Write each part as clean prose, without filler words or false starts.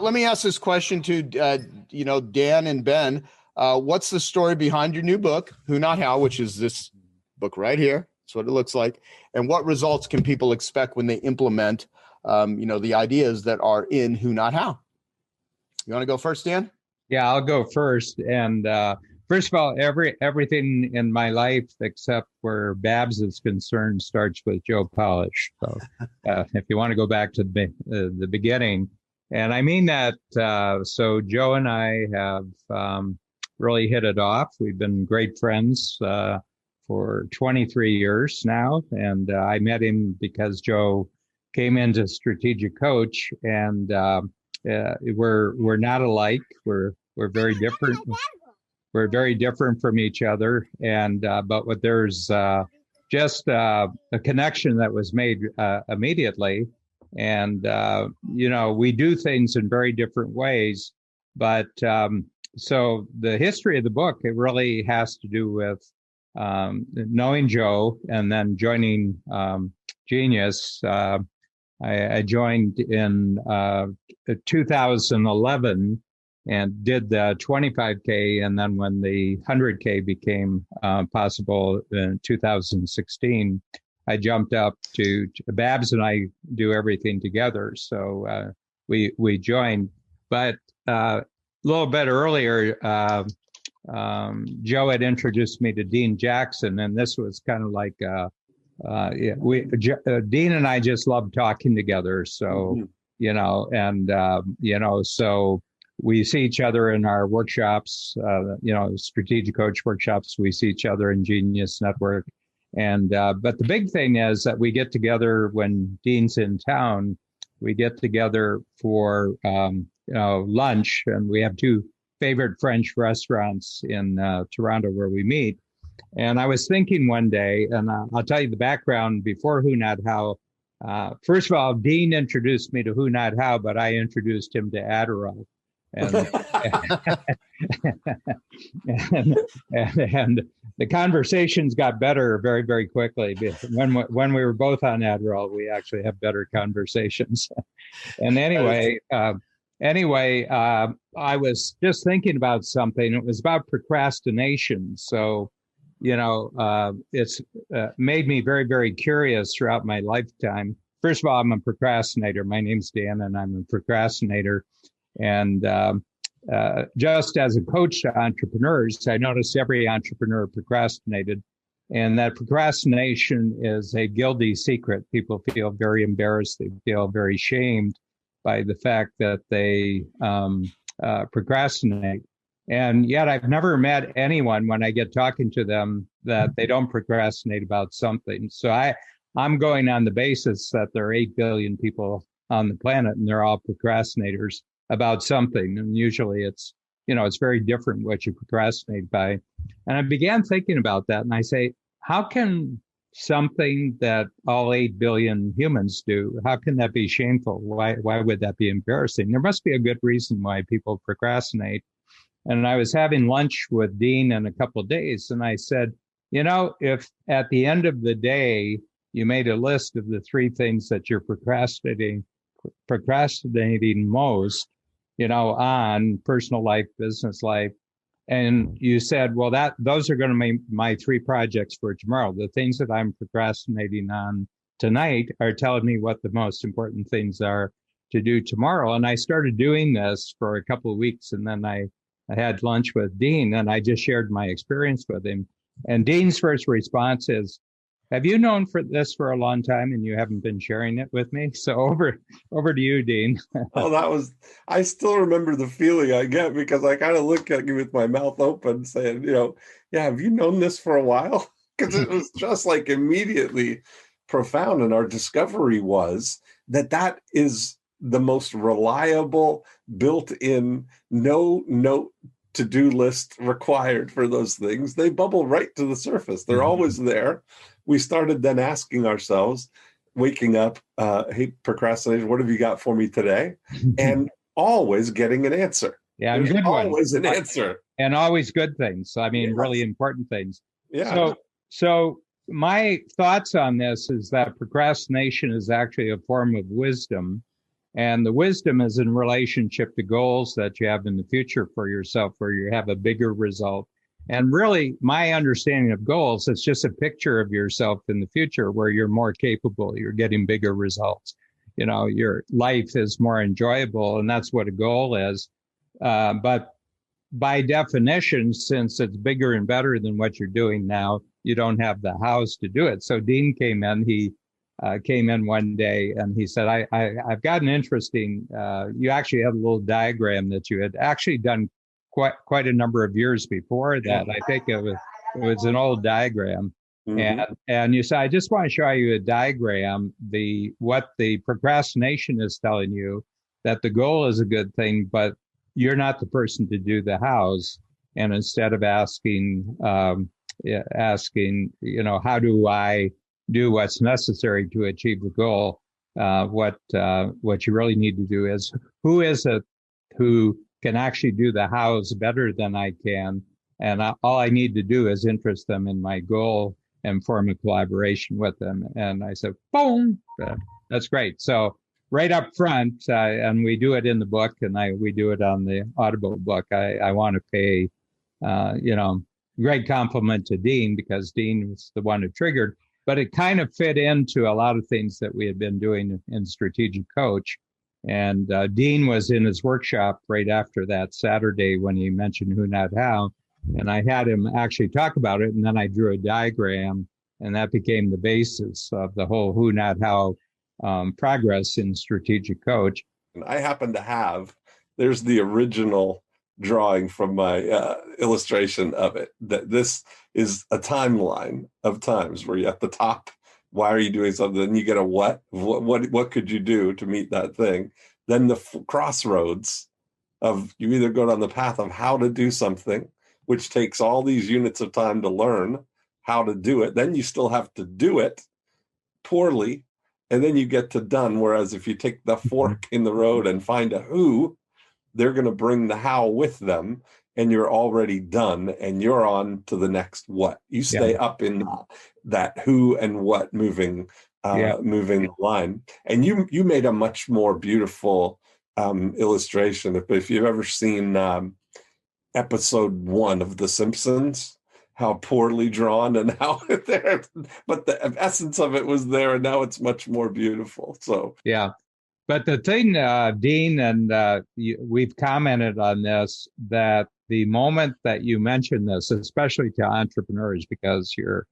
Let me ask this question to Dan and Ben. What's the story behind your new book, Who Not How, which is this book right here? That's what it looks like. And what results can people expect when they implement, the ideas that are in Who Not How? You want to go first, Dan? Yeah, I'll go first. And first of all, everything in my life except where Babs is concerned starts with Joe Polish. So if you want to go back to the beginning. And I mean that, so Joe and I have really hit it off. We've been great friends for 23 years now. And I met him because Joe came into Strategic Coach, and we're not alike. We're very different. We're very different from each other. And but there's just a connection that was made immediately. And, we do things in very different ways. But so the history of the book, it really has to do with knowing Joe and then joining Genius. I joined in 2011 and did the 25K. And then when the 100K became possible in 2016, I jumped up to Babs, and I do everything together. So we joined. But a little bit earlier, Joe had introduced me to Dean Jackson, and this was kind of like Dean and I just love talking together. So so we see each other in our workshops, strategic coach workshops. We see each other in Genius Network. And but the big thing is that we get together when Dean's in town. We get together for lunch, and we have two favorite French restaurants in Toronto where we meet. And I was thinking one day, and I'll tell you the background before Who Not How. First of all, Dean introduced me to Who Not How, but I introduced him to Adderall. And the conversations got better very, very quickly. When we were both on Adderall, we actually have better conversations. And anyway, I was just thinking about something. It was about procrastination. So, it's made me very, very curious throughout my lifetime. First of all, I'm a procrastinator. My name's Dan, and I'm a procrastinator. And just as a coach to entrepreneurs, I noticed every entrepreneur procrastinated, and that procrastination is a guilty secret. People feel very embarrassed. They feel very shamed by the fact that they procrastinate. And yet I've never met anyone when I get talking to them that they don't procrastinate about something. So I'm going on the basis that there are 8 billion people on the planet, and they're all procrastinators about something. And usually it's very different what you procrastinate by. And I began thinking about that, and I say, how can something that all 8 billion humans do, how can that be shameful? Why would that be embarrassing? There must be a good reason why people procrastinate. And I was having lunch with Dean in a couple of days, and I said, if at the end of the day, you made a list of the 3 things that you're procrastinating most, on personal life, business life. And you said, well, those are going to be my 3 projects for tomorrow. The things that I'm procrastinating on tonight are telling me what the most important things are to do tomorrow. And I started doing this for a couple of weeks. And then I had lunch with Dean, and I just shared my experience with him. And Dean's first response is, have you known this for a long time and you haven't been sharing it with me? So over to you, Dean. I still remember the feeling I get, because I kind of look at you with my mouth open saying, have you known this for a while? Because it was just like immediately profound. And our discovery was that is the most reliable, built-in, no note to-do list required for those things. They bubble right to the surface. They're always there. We started then asking ourselves, waking up, hey, procrastination, what have you got for me today? And always getting an answer. Yeah, there's good always one. An answer. And always good things. I mean, yes. Really important things. Yeah. So my thoughts on this is that procrastination is actually a form of wisdom. And the wisdom is in relationship to goals that you have in the future for yourself, where you have a bigger result. And really, my understanding of goals is just a picture of yourself in the future where you're more capable, you're getting bigger results. Your life is more enjoyable, and that's what a goal is. But by definition, since it's bigger and better than what you're doing now, you don't have the house to do it. So Dean came in. He came in one day and he said, I've got an interesting, you actually had a little diagram that you had actually done quite a number of years before that. I think it was an old diagram. Mm-hmm. And you said, I just want to show you a diagram, what the procrastination is telling you, that the goal is a good thing, but you're not the person to do the hows. And instead of asking, how do I do what's necessary to achieve the goal? What you really need to do is, who is it who can actually do the hows better than I can? And all I need to do is interest them in my goal and form a collaboration with them. And I said, boom, that's great. So right up front, and we do it in the book, and we do it on the Audible book. I want to pay, great compliment to Dean, because Dean was the one who triggered, but it kind of fit into a lot of things that we had been doing in Strategic Coach. And Dean was in his workshop right after that Saturday when he mentioned Who Not How. And I had him actually talk about it. And then I drew a diagram, and that became the basis of the whole Who Not How progress in Strategic Coach. I happen to have, there's the original drawing from my illustration of it, that this is a timeline of times where you're at the top. Why are you doing something? Then you get a what could you do to meet that thing? Then the crossroads of, you either go down the path of how to do something, which takes all these units of time to learn how to do it. Then you still have to do it poorly, and then you get to done. Whereas if you take the fork in the road and find a who, they're going to bring the how with them, and you're already done, and you're on to the next what. You stay up in that who and what moving line. And you made a much more beautiful illustration. If you've ever seen episode 1 of The Simpsons, how poorly drawn and how there, but the essence of it was there, and now it's much more beautiful. So yeah. But the thing, Dean, and we've commented on this, that the moment that you mention this, especially to entrepreneurs, because you're,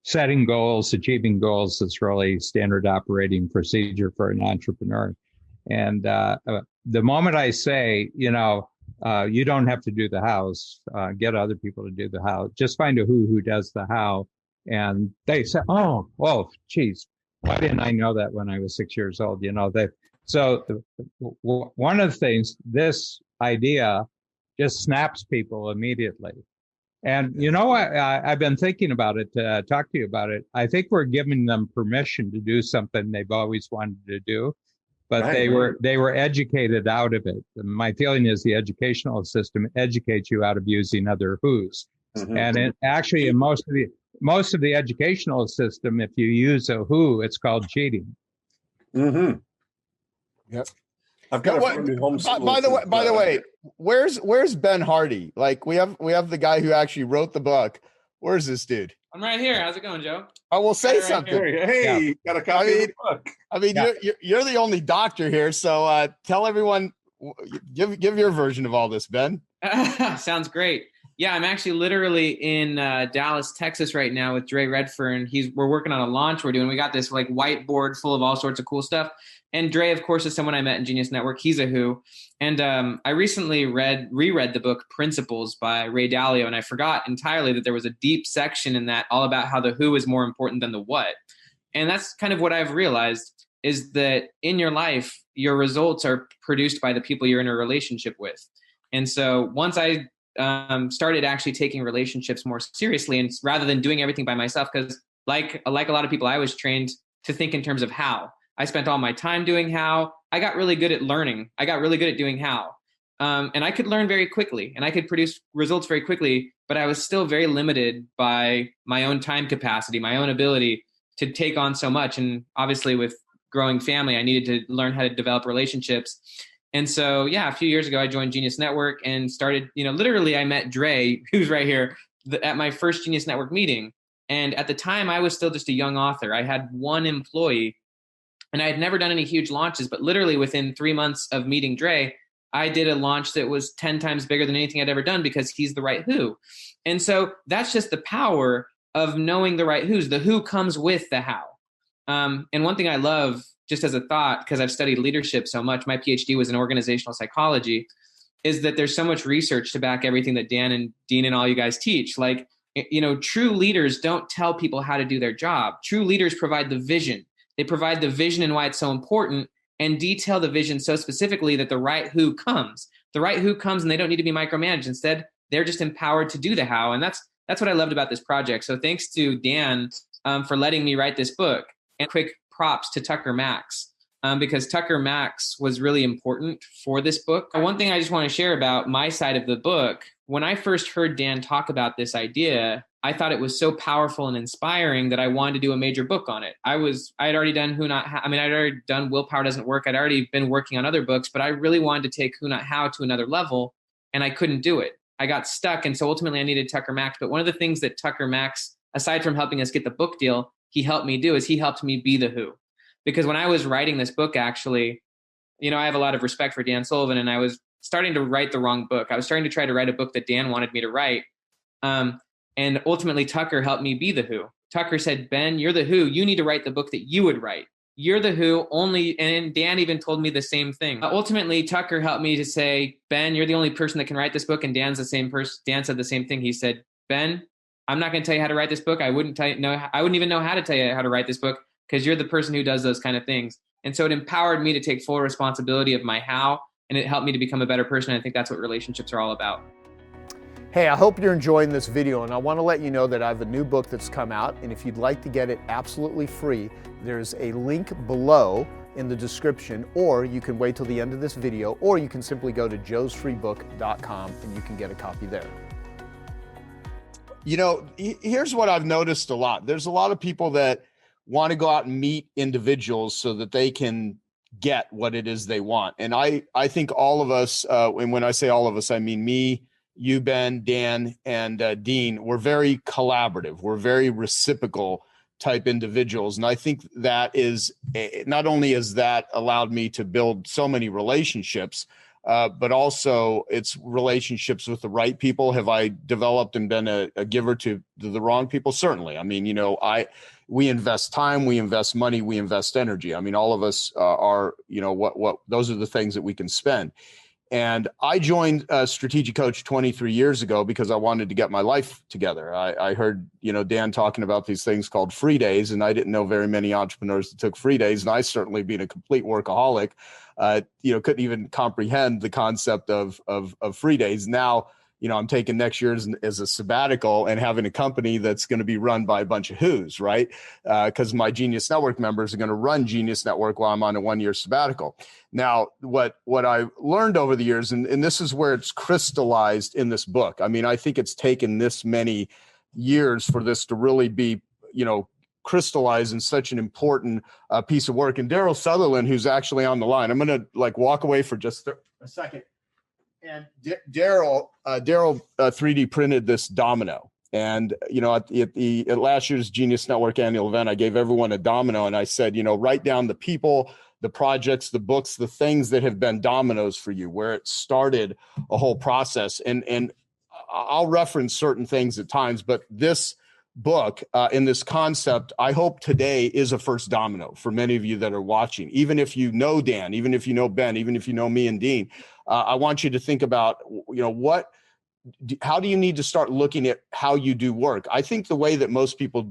setting goals, achieving goals is really standard operating procedure for an entrepreneur. And the moment I say, you don't have to do the hows, get other people to do the how, just find a who does the how. And they say, oh, geez, why didn't I know that when I was 6 years old? So one of the things, this idea just snaps people immediately. And I've been thinking about it, talk to you about it. I think we're giving them permission to do something they've always wanted to do, but they were educated out of it. My feeling is the educational system educates you out of using other who's. Mm-hmm. And it actually, in most of the educational system, if you use a who, it's called cheating. Mm-hmm. Yep. I've got by the way, where's Ben Hardy? Like we have the guy who actually wrote the book. Where's this dude? I'm right here. How's it going, Joe? I will say something. Hey, got a copy of the book. I mean, you're the only doctor here, so tell everyone, give your version of all this, Ben. Sounds great. Yeah, I'm actually literally in Dallas, Texas right now with Dre Redfern. We're working on a launch we got this like whiteboard full of all sorts of cool stuff. And Dre, of course, is someone I met in Genius Network. He's a who. And I recently reread the book Principles by Ray Dalio, and I forgot entirely that there was a deep section in that all about how the who is more important than the what. And that's kind of what I've realized, is that in your life, your results are produced by the people you're in a relationship with. And so once I started actually taking relationships more seriously, and rather than doing everything by myself, because like a lot of people, I was trained to think in terms of how. I spent all my time doing how. I got really good at learning. I got really good at doing how. And I could learn very quickly, and I could produce results very quickly, but I was still very limited by my own time capacity, my own ability to take on so much. And obviously with growing family, I needed to learn how to develop relationships. And so, yeah, a few years ago, I joined Genius Network and started, literally I met Dre, who's right here, at my first Genius Network meeting. And at the time, I was still just a young author. I had one employee and I had never done any huge launches, but literally within 3 months of meeting Dre, I did a launch that was 10 times bigger than anything I'd ever done because he's the right who. And so that's just the power of knowing the right who's. The who comes with the how. And one thing I love, just as a thought, because I've studied leadership so much, my PhD was in organizational psychology, is that there's so much research to back everything that Dan and Dean and all you guys teach. Like, true leaders don't tell people how to do their job. True leaders provide the vision. They provide the vision and why it's so important and detail the vision so specifically that the right who comes. The right who comes and they don't need to be micromanaged. Instead, they're just empowered to do the how. And that's what I loved about this project. So thanks to Dan for letting me write this book. And quick props to Tucker Max, because Tucker Max was really important for this book. One thing I just want to share about my side of the book, when I first heard Dan talk about this idea, I thought it was so powerful and inspiring that I wanted to do a major book on it. I had already done I'd already done Willpower Doesn't Work. I'd already been working on other books, but I really wanted to take Who Not How to another level, and I couldn't do it. I got stuck, and so ultimately I needed Tucker Max. But one of the things that Tucker Max, aside from helping us get the book deal, he helped me do is he helped me be the who. Because when I was writing this book, actually, I have a lot of respect for Dan Sullivan, and I was starting to write the wrong book. I was starting to try to write a book that Dan wanted me to write. And ultimately, Tucker helped me be the who. Tucker said, Ben, you're the who. You need to write the book that you would write. You're the who only. And Dan even told me the same thing. Ultimately, Tucker helped me to say, Ben, you're the only person that can write this book. And Dan's the same person. Dan said the same thing. He said, Ben, I'm not going to tell you how to write this book. I wouldn't even know how to tell you how to write this book because you're the person who does those kind of things. And so it empowered me to take full responsibility of my how, and it helped me to become a better person. I think that's what relationships are all about. Hey, I hope you're enjoying this video, and I want to let you know that I have a new book that's come out, and if you'd like to get it absolutely free, there's a link below in the description, or you can wait till the end of this video, or you can simply go to joesfreebook.com and you can get a copy there. Here's what I've noticed a lot. There's a lot of people that want to go out and meet individuals so that they can get what it is they want. And I think all of us, and when I say all of us, I mean me, you, Ben, Dan, and Dean, we're very collaborative. We're very reciprocal type individuals. And I think that is, not only has that allowed me to build so many relationships, but also it's relationships with the right people. Have I developed and been a giver to the wrong people? Certainly. I mean, we invest time, we invest money, we invest energy. I mean, all of us are, those are the things that we can spend. And I joined Strategic Coach 23 years ago because I wanted to get my life together. I heard, Dan talking about these things called free days, and I didn't know very many entrepreneurs that took free days. And I certainly, being a complete workaholic, couldn't even comprehend the concept of free days. Now, I'm taking next year as a sabbatical and having a company that's going to be run by a bunch of who's, right? Because my Genius Network members are going to run Genius Network while I'm on a 1-year sabbatical. Now, what I learned over the years, and this is where it's crystallized in this book. I mean, I think it's taken this many years for this to really be, crystallized in such an important piece of work. And Dan Sullivan, who's actually on the line, I'm going to walk away for just a second. And Daryl 3D printed this domino. And, at last year's Genius Network annual event, I gave everyone a domino and I said, write down the people, the projects, the books, the things that have been dominoes for you, where it started a whole process. And I'll reference certain things at times, but this book in this concept, I hope today is a first domino for many of you that are watching. Even if you know Dan, even if you know Ben, even if you know me and Dean, I want you to think about, how do you need to start looking at how you do work? I think the way that most people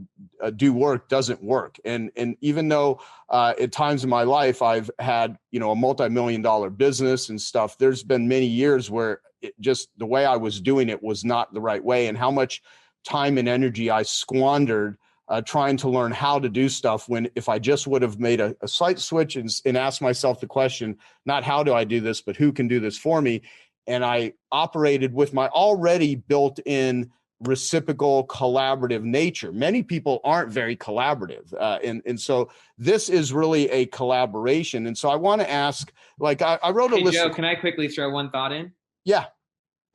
do work doesn't work. And even though at times in my life I've had, a multi-million-dollar business and stuff, there's been many years where just the way I was doing it was not the right way, and how much time and energy I squandered trying to learn how to do stuff, when if I just would have made a slight switch and asked myself the question, not how do I do this, but who can do this for me? And I operated with my already built-in reciprocal collaborative nature. Many people aren't very collaborative. And so this is really a collaboration. And so I want to ask, like, I wrote a list. Joe, can I quickly throw one thought in? Yeah.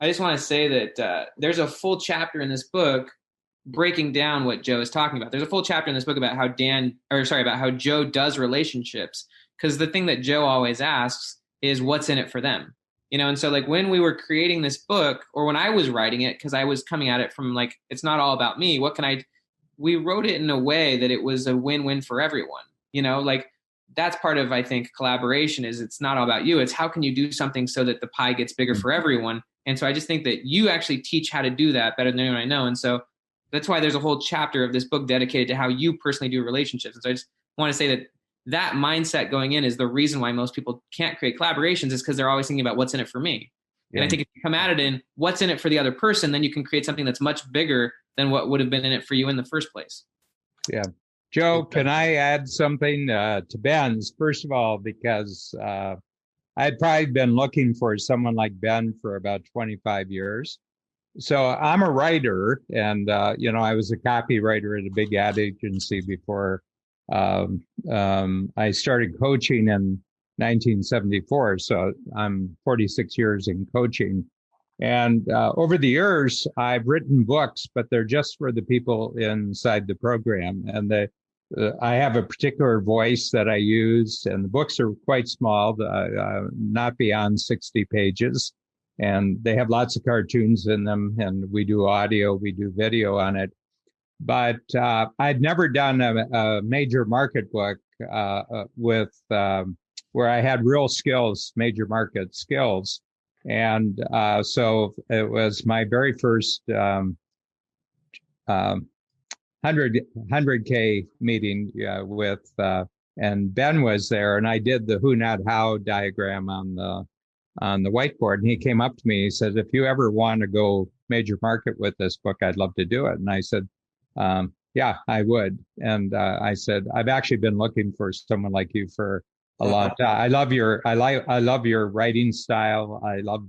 I just want to say that there's a full chapter in this book breaking down what Joe is talking about. There's a full chapter in this book about how about how Joe does relationships. Because the thing that Joe always asks is what's in it for them. And so like when we were creating this book, or when I was writing it, because I was coming at it from like, it's not all about me. We wrote it in a way that it was a win-win for everyone. Like that's part of, I think, collaboration is it's not all about you. It's how can you do something so that the pie gets bigger for everyone. And so I just think that you actually teach how to do that better than anyone I know. And so that's why there's a whole chapter of this book dedicated to how you personally do relationships. And so I just want to say that mindset going in is the reason why most people can't create collaborations, is because they're always thinking about what's in it for me. Yeah. And I think if you come at it in what's in it for the other person, then you can create something that's much bigger than what would have been in it for you in the first place. Yeah. Joe, can I add something to Ben's? First of all, because I'd probably been looking for someone like Ben for about 25 years. So I'm a writer, and, I was a copywriter at a big ad agency before I started coaching in 1974. So I'm 46 years in coaching. And over the years, I've written books, but they're just for the people inside the program. And I have a particular voice that I use, and the books are quite small, not beyond 60 pages. And they have lots of cartoons in them, and we do audio, we do video on it. But I'd never done a major market book with where I had real skills, major market skills. And so it was my very first 100K meeting with, and Ben was there, and I did the who, not how diagram on the whiteboard. And he came up to me, he said, if you ever want to go major market with this book, I'd love to do it. And I said, yeah, I would. And I said, I've actually been looking for someone like you for a long time. I love your writing style. I love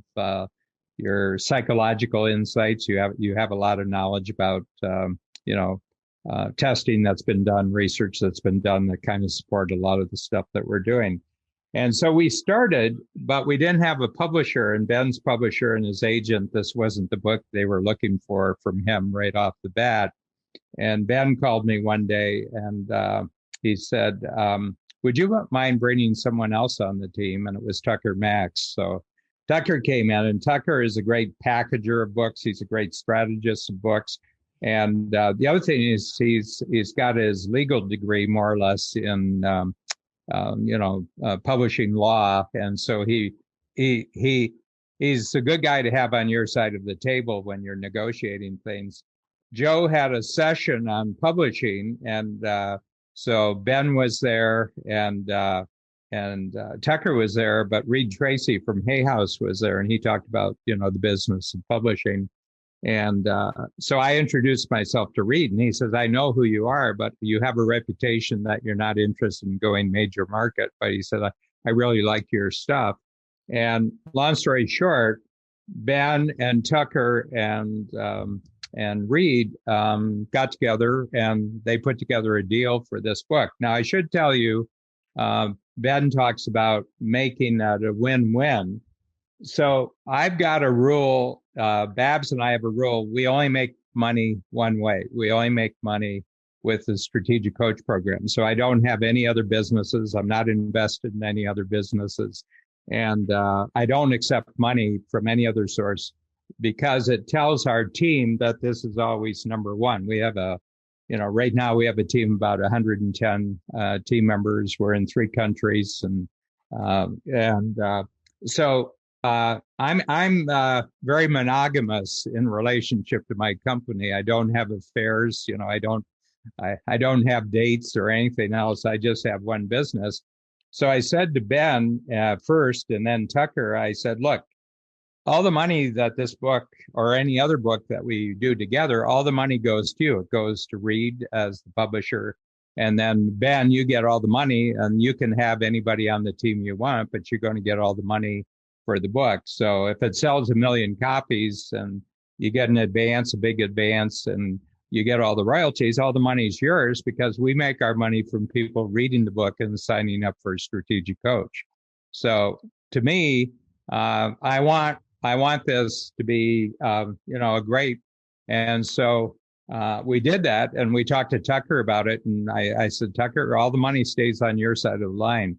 your psychological insights. You have a lot of knowledge about testing that's been done, research that's been done that kind of support a lot of the stuff that we're doing. And so we started, but we didn't have a publisher, and Ben's publisher and his agent, this wasn't the book they were looking for from him right off the bat. And Ben called me one day, and he said, would you mind bringing someone else on the team? And it was Tucker Max. So Tucker came in, and Tucker is a great packager of books. He's a great strategist of books. And the other thing is he's got his legal degree more or less in publishing law. And so he's a good guy to have on your side of the table when you're negotiating things. Joe had a session on publishing, and so Ben was there, and Tucker was there, but Reed Tracy from Hay House was there, and he talked about the business of publishing. And so I introduced myself to Reed, and he says, I know who you are, but you have a reputation that you're not interested in going major market. But he said, I really like your stuff. And long story short, Ben and Tucker and Reed got together, and they put together a deal for this book. Now, I should tell you, Ben talks about making that a win-win. So I've got a rule, Babs and I have a rule. We only make money one way. We only make money with the strategic coach program. So I don't have any other businesses. I'm not invested in any other businesses. And I don't accept money from any other source, because it tells our team that this is always number one. We have right now we have a team of about 110 team members. We're in 3 countries. So I'm very monogamous in relationship to my company. I don't have affairs. I don't have dates or anything else. I just have one business. So I said to Ben first, and then Tucker, I said, look, all the money that this book or any other book that we do together, all the money goes to you. It goes to Reed as the publisher. And then Ben, you get all the money, and you can have anybody on the team you want, but you're going to get all the money for the book. So if it sells 1 million copies and you get an advance, a big advance, and you get all the royalties. All the money's yours because we make our money from people reading the book and signing up for a strategic coach. So to me, I want this to be, a great. And so we did that, and we talked to Tucker about it. And I said, Tucker, all the money stays on your side of the line.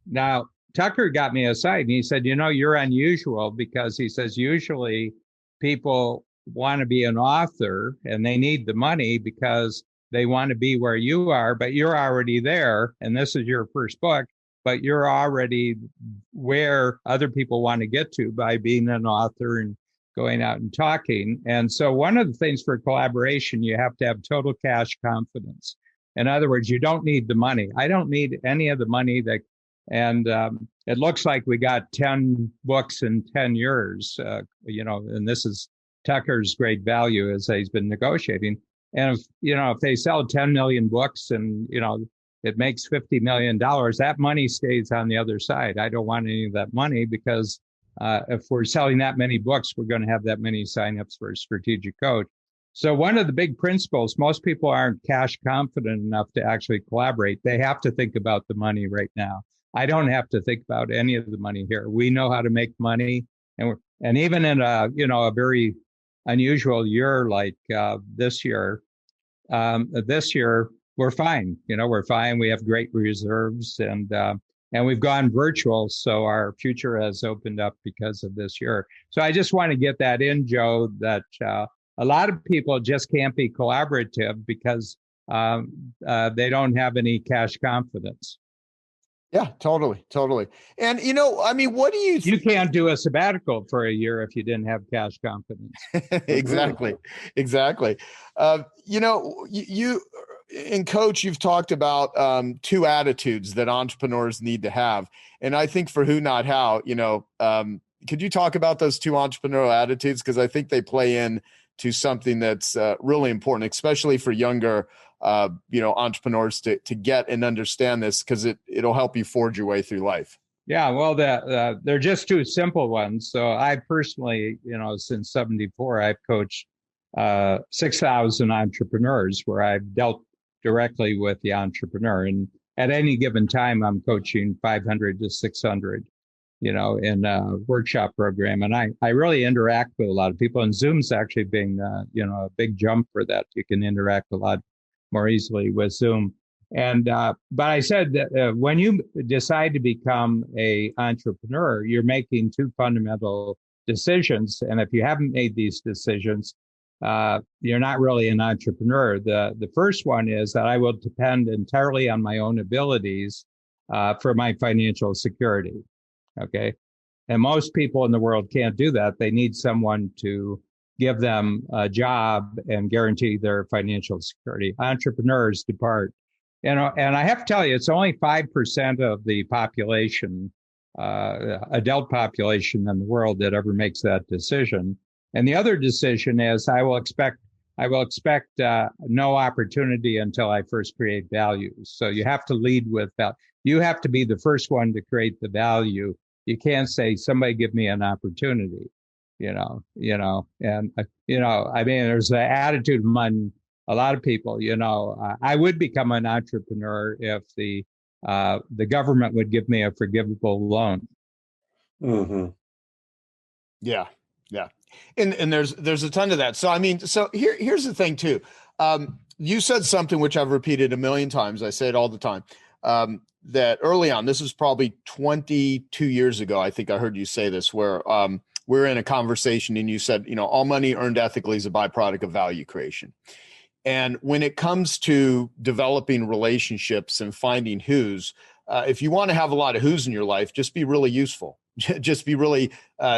Now, Tucker got me aside and he said, you're unusual, because he says, usually people want to be an author and they need the money because they want to be where you are, but you're already there. And this is your first book, but you're already where other people want to get to by being an author and going out and talking. And so one of the things for collaboration, you have to have total cash confidence. In other words, you don't need the money. I don't need any of the money and it looks like we got 10 books in 10 years, and this is Tucker's great value as he's been negotiating. And if they sell 10 million books and, it makes $50 million, that money stays on the other side. I don't want any of that money because if we're selling that many books, we're going to have that many signups for a strategic coach. So one of the big principles, most people aren't cash confident enough to actually collaborate. They have to think about the money right now. I don't have to think about any of the money here. We know how to make money. And even in a very unusual year like this year, we're fine. We're fine. We have great reserves and we've gone virtual. So our future has opened up because of this year. So I just want to get that in, Joe, that a lot of people just can't be collaborative because they don't have any cash confidence. Yeah, totally. And, what do you... You can't do a sabbatical for a year if you didn't have cash confidence. Exactly. You in Coach, you've talked about two attitudes that entrepreneurs need to have. And I think for Who Not How, could you talk about those two entrepreneurial attitudes? Because I think they play in to something that's really important, especially for younger entrepreneurs to get and understand this, because it'll help you forge your way through life. Yeah, well, they're just two simple ones. So I personally, since 1974, I've coached 6,000 entrepreneurs where I've dealt directly with the entrepreneur. And at any given time, I'm coaching 500 to 600, in a workshop program. And I really interact with a lot of people. And Zoom's actually being, a big jump for that. You can interact a lot more easily with Zoom. And, but I said that when you decide to become an entrepreneur, you're making two fundamental decisions. And if you haven't made these decisions, you're not really an entrepreneur. The first one is that I will depend entirely on my own abilities for my financial security. Okay. And most people in the world can't do that. They need someone to give them a job and guarantee their financial security. Entrepreneurs depart. And I have to tell you, it's only 5% of the population, adult population in the world that ever makes that decision. And the other decision is I will expect no opportunity until I first create value. So you have to lead with that. You have to be the first one to create the value. You can't say, somebody give me an opportunity, and, there's an attitude among a lot of people, I would become an entrepreneur if the government would give me a forgivable loan. Mm-hmm. Yeah. And there's a ton of that. So here's the thing too. You said something which I've repeated a million times. I say it all the time. That early on, this is probably 22 years ago, I think I heard you say this, where we're in a conversation and you said, all money earned ethically is a byproduct of value creation. And when it comes to developing relationships and finding who's, if you want to have a lot of who's in your life, just be really useful, just be really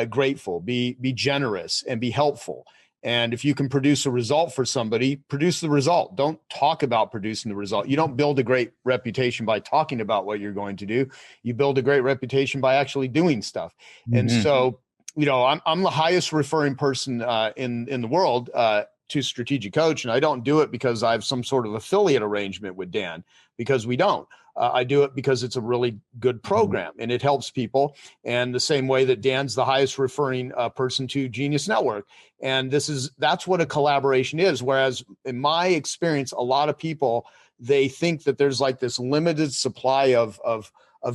grateful, be generous and be helpful. And if you can produce a result for somebody, produce the result. Don't talk about producing the result. You don't build a great reputation by talking about what you're going to do. You build a great reputation by actually doing stuff. Mm-hmm. And so, I'm the highest referring person in the world to Strategic Coach. And I don't do it because I have some sort of affiliate arrangement with Dan, because we don't. I do it because it's a really good program and it helps people. And the same way that Dan's the highest referring person to Genius Network. And that's what a collaboration is. Whereas in my experience, a lot of people, they think that there's like this limited supply of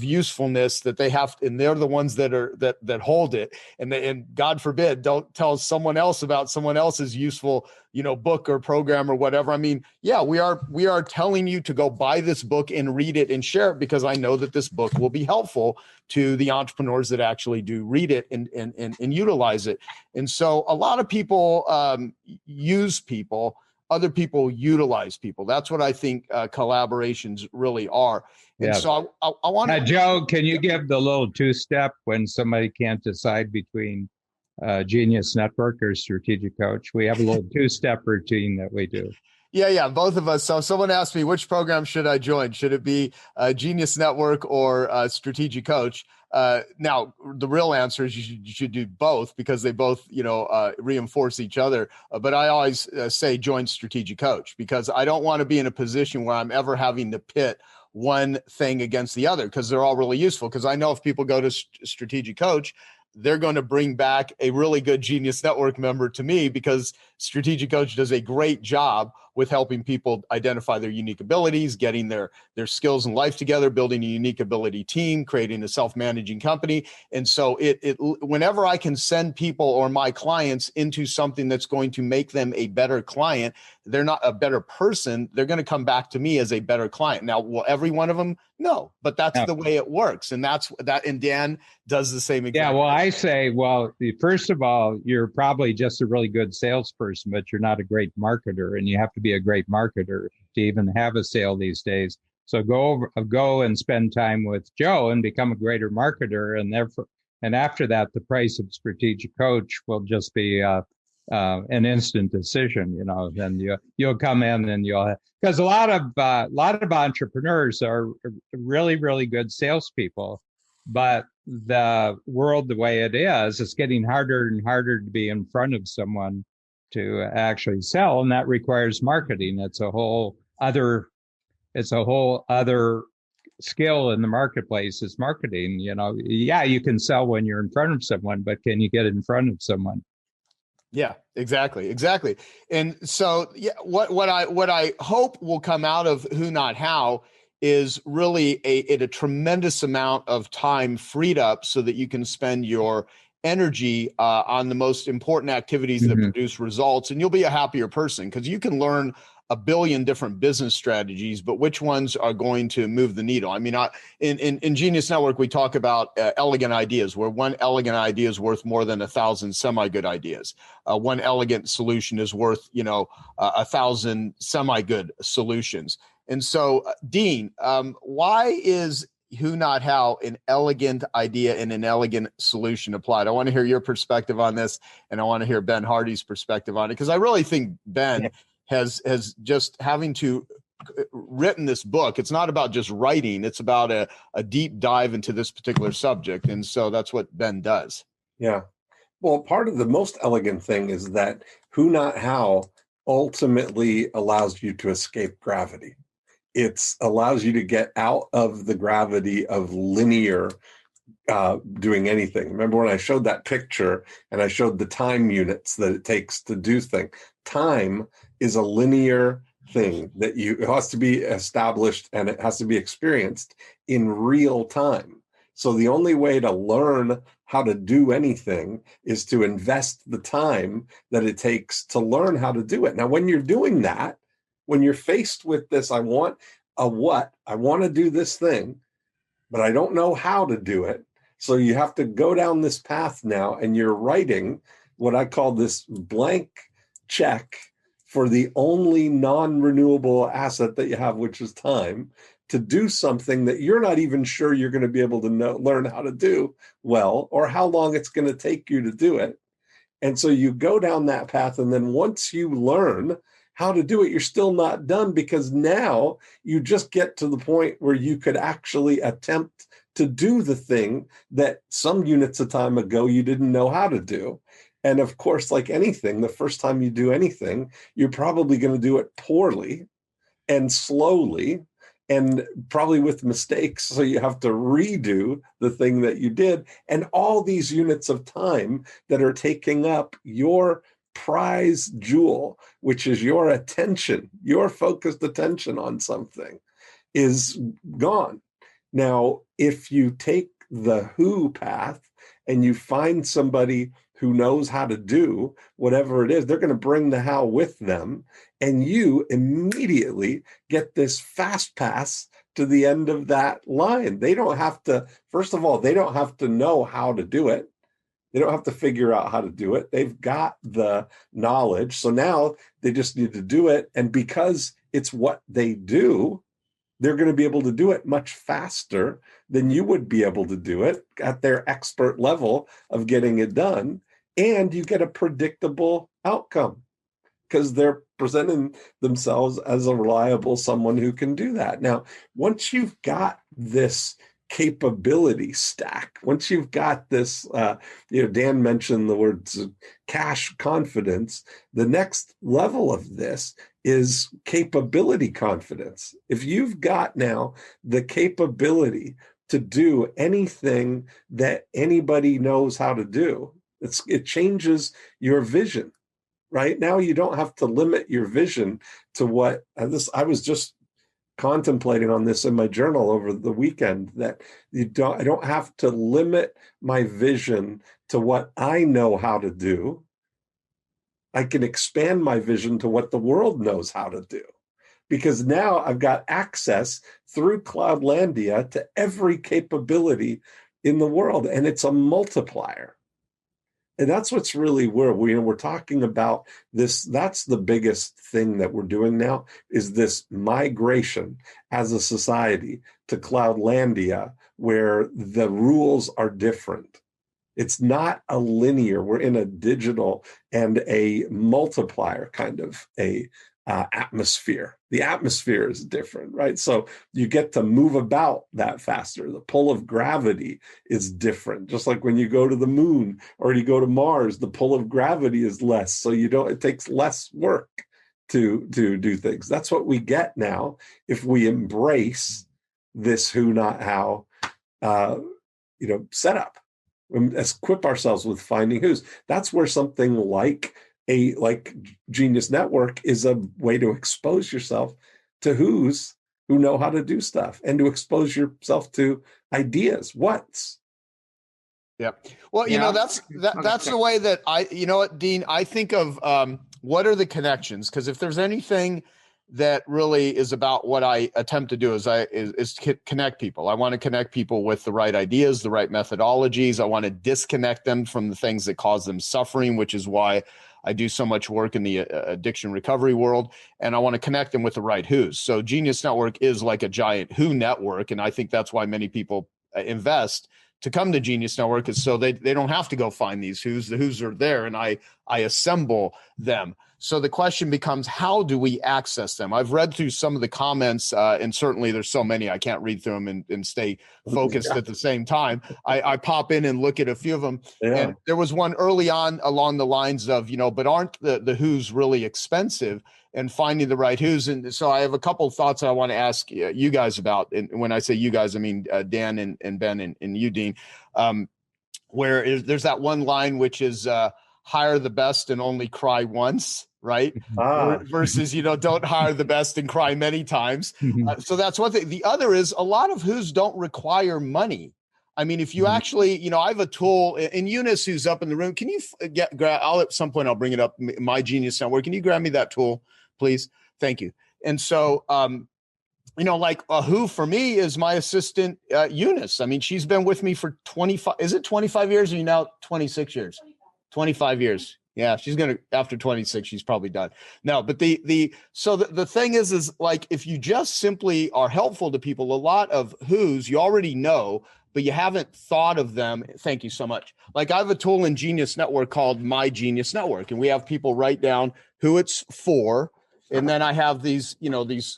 usefulness that they have, and they're the ones that hold it. And God forbid, don't tell someone else about someone else's useful, book or program or whatever. I mean, yeah, we are telling you to go buy this book and read it and share it, because I know that this book will be helpful to the entrepreneurs that actually do read it and utilize it. And so a lot of people use people. Other people utilize people. That's what I think collaborations really are. And so I want to... Joe, can you give the little two-step when somebody can't decide between Genius Network or Strategic Coach? We have a little two-step routine that we do. Yeah, both of us. So someone asked me, which program should I join? Should it be Genius Network or Strategic Coach? Now, the real answer is you should do both, because they both, reinforce each other. But I always say join Strategic Coach, because I don't want to be in a position where I'm ever having to pit one thing against the other, because they're all really useful. Because I know if people go to Strategic Coach, they're going to bring back a really good Genius Network member to me, because Strategic Coach does a great job with helping people identify their unique abilities, getting their skills and life together, building a unique ability team, creating a self-managing company. And so whenever I can send people or my clients into something that's going to make them a better client, they're not a better person, they're going to come back to me as a better client. Now, will every one of them? No, but that's the way it works. And and Dan does the same exact well, I say, first of all, you're probably just a really good salesperson, but you're not a great marketer, and you have to be a great marketer to even have a sale these days. So go and spend time with Joe and become a greater marketer, and after that, the price of Strategic Coach will just be an instant decision. Then you'll come in and because a lot of entrepreneurs are really, really good salespeople, but the world the way it is, it's getting harder and harder to be in front of someone to actually sell, and that requires marketing. It's a whole other skill in the marketplace is marketing. You can sell when you're in front of someone, but can you get in front of someone? Yeah, exactly. And so, what I hope will come out of Who Not How is really a tremendous amount of time freed up so that you can spend your energy on the most important activities that produce results, and you'll be a happier person, because you can learn a billion different business strategies, but which ones are going to move the needle? I mean, in Genius Network, we talk about elegant ideas, where one elegant idea is worth more than 1,000 semi-good ideas. One elegant solution is worth, 1,000 semi-good solutions. And so, Dean, why is Who Not How an elegant idea and an elegant solution applied? I want to hear your perspective on this, and I want to hear Ben Hardy's perspective on it, because I really think Ben has just having to written this book. It's not about just writing; it's about a deep dive into this particular subject, and so that's what Ben does. Yeah. Well, part of the most elegant thing is that Who Not How ultimately allows you to escape gravity. It allows you to get out of the gravity of linear doing anything. Remember when I showed that picture and I showed the time units that it takes to do things? Time is a linear thing that it has to be established and it has to be experienced in real time. So the only way to learn how to do anything is to invest the time that it takes to learn how to do it. Now, when you're doing that, when you're faced with this, I want to do this thing, but I don't know how to do it. So you have to go down this path now, and you're writing what I call this blank check for the only non-renewable asset that you have, which is time, to do something that you're not even sure you're going to be able to learn how to do well, or how long it's going to take you to do it. And so you go down that path, and then once you learn how to do it, you're still not done, because now you just get to the point where you could actually attempt to do the thing that some units of time ago you didn't know how to do. And of course, like anything, the first time you do anything, you're probably going to do it poorly and slowly. and probably with mistakes. So you have to redo the thing that you did. And all these units of time that are taking up your prize jewel, which is your attention, your focused attention on something, is gone. Now, if you take the who path and you find somebody who knows how to do whatever it is, they're going to bring the how with them. And you immediately get this fast pass to the end of that line. They don't have to, first of all, they don't have to know how to do it. They don't have to figure out how to do it. They've got the knowledge. So now they just need to do it. And because it's what they do, they're going to be able to do it much faster than you would be able to do it at their expert level of getting it done. And you get a predictable outcome because they're presenting themselves as a reliable someone who can do that. Now, once you've got this capability stack, once you've got this, Dan mentioned the words cash confidence, the next level of this is capability confidence. If you've got now the capability to do anything that anybody knows how to do, it changes your vision. Right now, you don't have to limit your vision to what I was just contemplating on this in my journal over the weekend, that I don't have to limit my vision to what I know how to do. I can expand my vision to what the world knows how to do, because now I've got access through Cloudlandia to every capability in the world, and it's a multiplier. And that's what's really where we're talking about this. That's the biggest thing that we're doing now, is this migration as a society to Cloudlandia, where the rules are different. It's not a linear. We're in a digital and a multiplier kind of a atmosphere. The atmosphere is different, right? So you get to move about that faster. The pull of gravity is different. Just like when you go to the moon or you go to Mars, the pull of gravity is less. So it takes less work to do things. That's what we get now if we embrace this who, not how, setup. Equip ourselves with finding who's. That's where something like Genius Network is a way to expose yourself to who's who know how to do stuff, and to expose yourself to ideas. What's. Yep. Well, that's the way that Dean, I think of what are the connections? Because if there's anything that really is about what I attempt to do is connect people. I want to connect people with the right ideas, the right methodologies. I want to disconnect them from the things that cause them suffering, which is why I do so much work in the addiction recovery world. And I want to connect them with the right who's. So Genius Network is like a giant who network. And I think that's why many people invest to come to Genius Network, is so they don't have to go find these who's. The who's are there, and I assemble them. So the question becomes, how do we access them? I've read through some of the comments, and certainly there's so many, I can't read through them and stay focused at the same time. I pop in and look at a few of them. Yeah. And there was one early on along the lines of, but aren't the who's really expensive, and finding the right who's. And so I have a couple of thoughts I want to ask you guys about. And when I say you guys, I mean Dan and Ben and you, Dean, there's that one line, which is hire the best and only cry once, right? Versus, don't hire the best and cry many times. So that's one thing. The other is a lot of who's don't require money. I mean, if you actually, I have a tool, and Eunice, who's up in the room, can you at some point I'll bring it up, My Genius Network. Can you grab me that tool, please? Thank you. And so, like a who for me is my assistant, Eunice. I mean, she's been with me for 25 years, or now 26 years? 25 years. Yeah, she's going to, after 26, she's probably done. No, but so the thing is like, if you just simply are helpful to people, a lot of who's you already know, but you haven't thought of them. Thank you so much. Like, I have a tool in Genius Network called My Genius Network, and we have people write down who it's for. And then I have these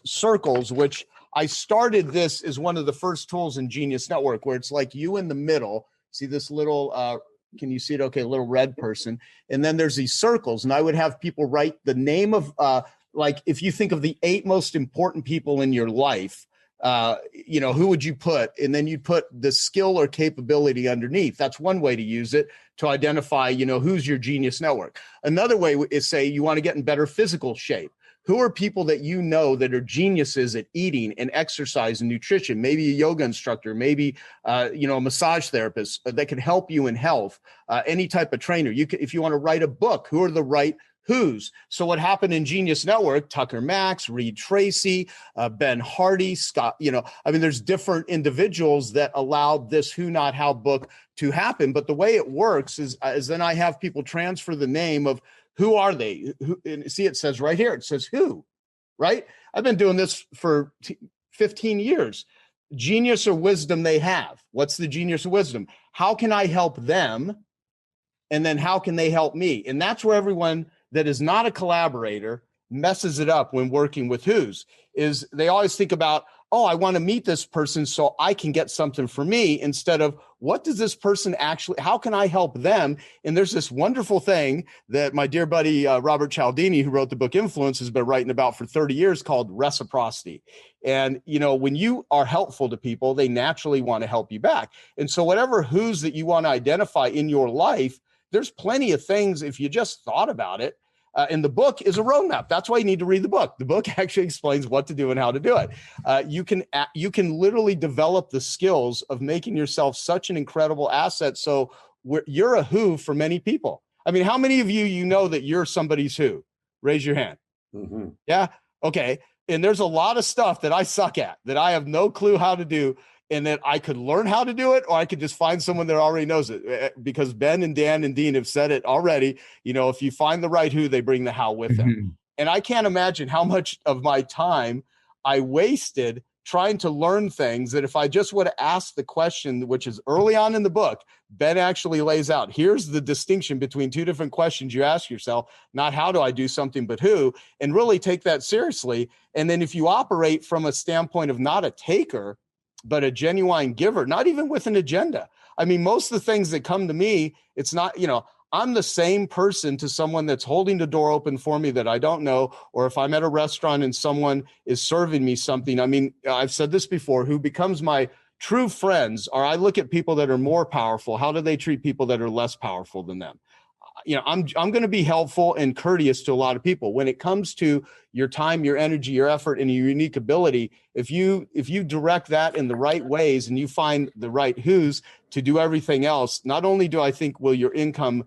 circles, which I started this as one of the first tools in Genius Network, where it's like you in the middle. See this little, can you see it? Okay, a little red person. And then there's these circles, and I would have people write the name of, like, if you think of the 8 most important people in your life, who would you put? And then you'd put the skill or capability underneath. That's one way to use it to identify, who's your genius network. Another way is say you want to get in better physical shape. Who are people that that are geniuses at eating and exercise and nutrition? Maybe a yoga instructor, maybe a massage therapist that can help you in health. Any type of trainer. If you want to write a book, who are the right who's? So what happened in Genius Network? Tucker Max, Reed Tracy, Ben Hardy, Scott. There's different individuals that allowed this Who Not How book to happen. But the way it works is then I have people transfer the name of who are they? And see, it says right here, it says who, right? I've been doing this for 15 years. Genius or wisdom they have. What's the genius or wisdom? How can I help them? And then how can they help me? And that's where everyone that is not a collaborator messes it up when working with who's, is they always think about, oh, I want to meet this person so I can get something for me, instead of what does this person actually, how can I help them? And there's this wonderful thing that my dear buddy, Robert Cialdini, who wrote the book Influence, has been writing about for 30 years called reciprocity. And, when you are helpful to people, they naturally want to help you back. And so whatever who's that you want to identify in your life, there's plenty of things if you just thought about it. And the book is a roadmap. That's why you need to read the book. The book actually explains what to do and how to do it. You can literally develop the skills of making yourself such an incredible asset. So you're a who for many people. I mean, how many of you know that you're somebody's who? Raise your hand. Mm-hmm. Yeah. Okay. And there's a lot of stuff that I suck at that I have no clue how to do, and that I could learn how to do it, or I could just find someone that already knows it. Because Ben and Dan and Dean have said it already. If you find the right who, they bring the how with them. Mm-hmm. And I can't imagine how much of my time I wasted trying to learn things that if I just would have asked the question, which is early on in the book, Ben actually lays out, here's the distinction between two different questions you ask yourself, not how do I do something, but who, and really take that seriously. And then if you operate from a standpoint of not a taker, but a genuine giver, not even with an agenda. I mean, most of the things that come to me, it's not, I'm the same person to someone that's holding the door open for me that I don't know, or if I'm at a restaurant and someone is serving me something. I mean, I've said this before, who becomes my true friends, or I look at people that are more powerful. How do they treat people that are less powerful than them? I'm going to be helpful and courteous to a lot of people. When it comes to your time, your energy, your effort, and your unique ability, if you direct that in the right ways and you find the right who's to do everything else, not only do I think will your income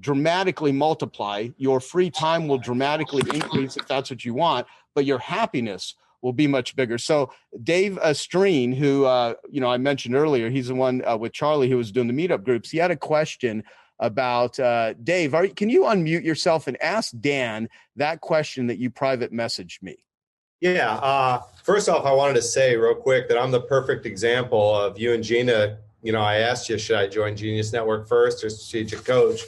dramatically multiply, your free time will dramatically increase if that's what you want, but your happiness will be much bigger. So Dave Streen, who I mentioned earlier, he's the one with Charlie who was doing the meetup groups. He had a question about Dave. Can you unmute yourself and ask Dan that question that you private messaged me? Yeah. First off, I wanted to say real quick that I'm the perfect example of you and Gina. I asked you, should I join Genius Network first or Strategic Coach?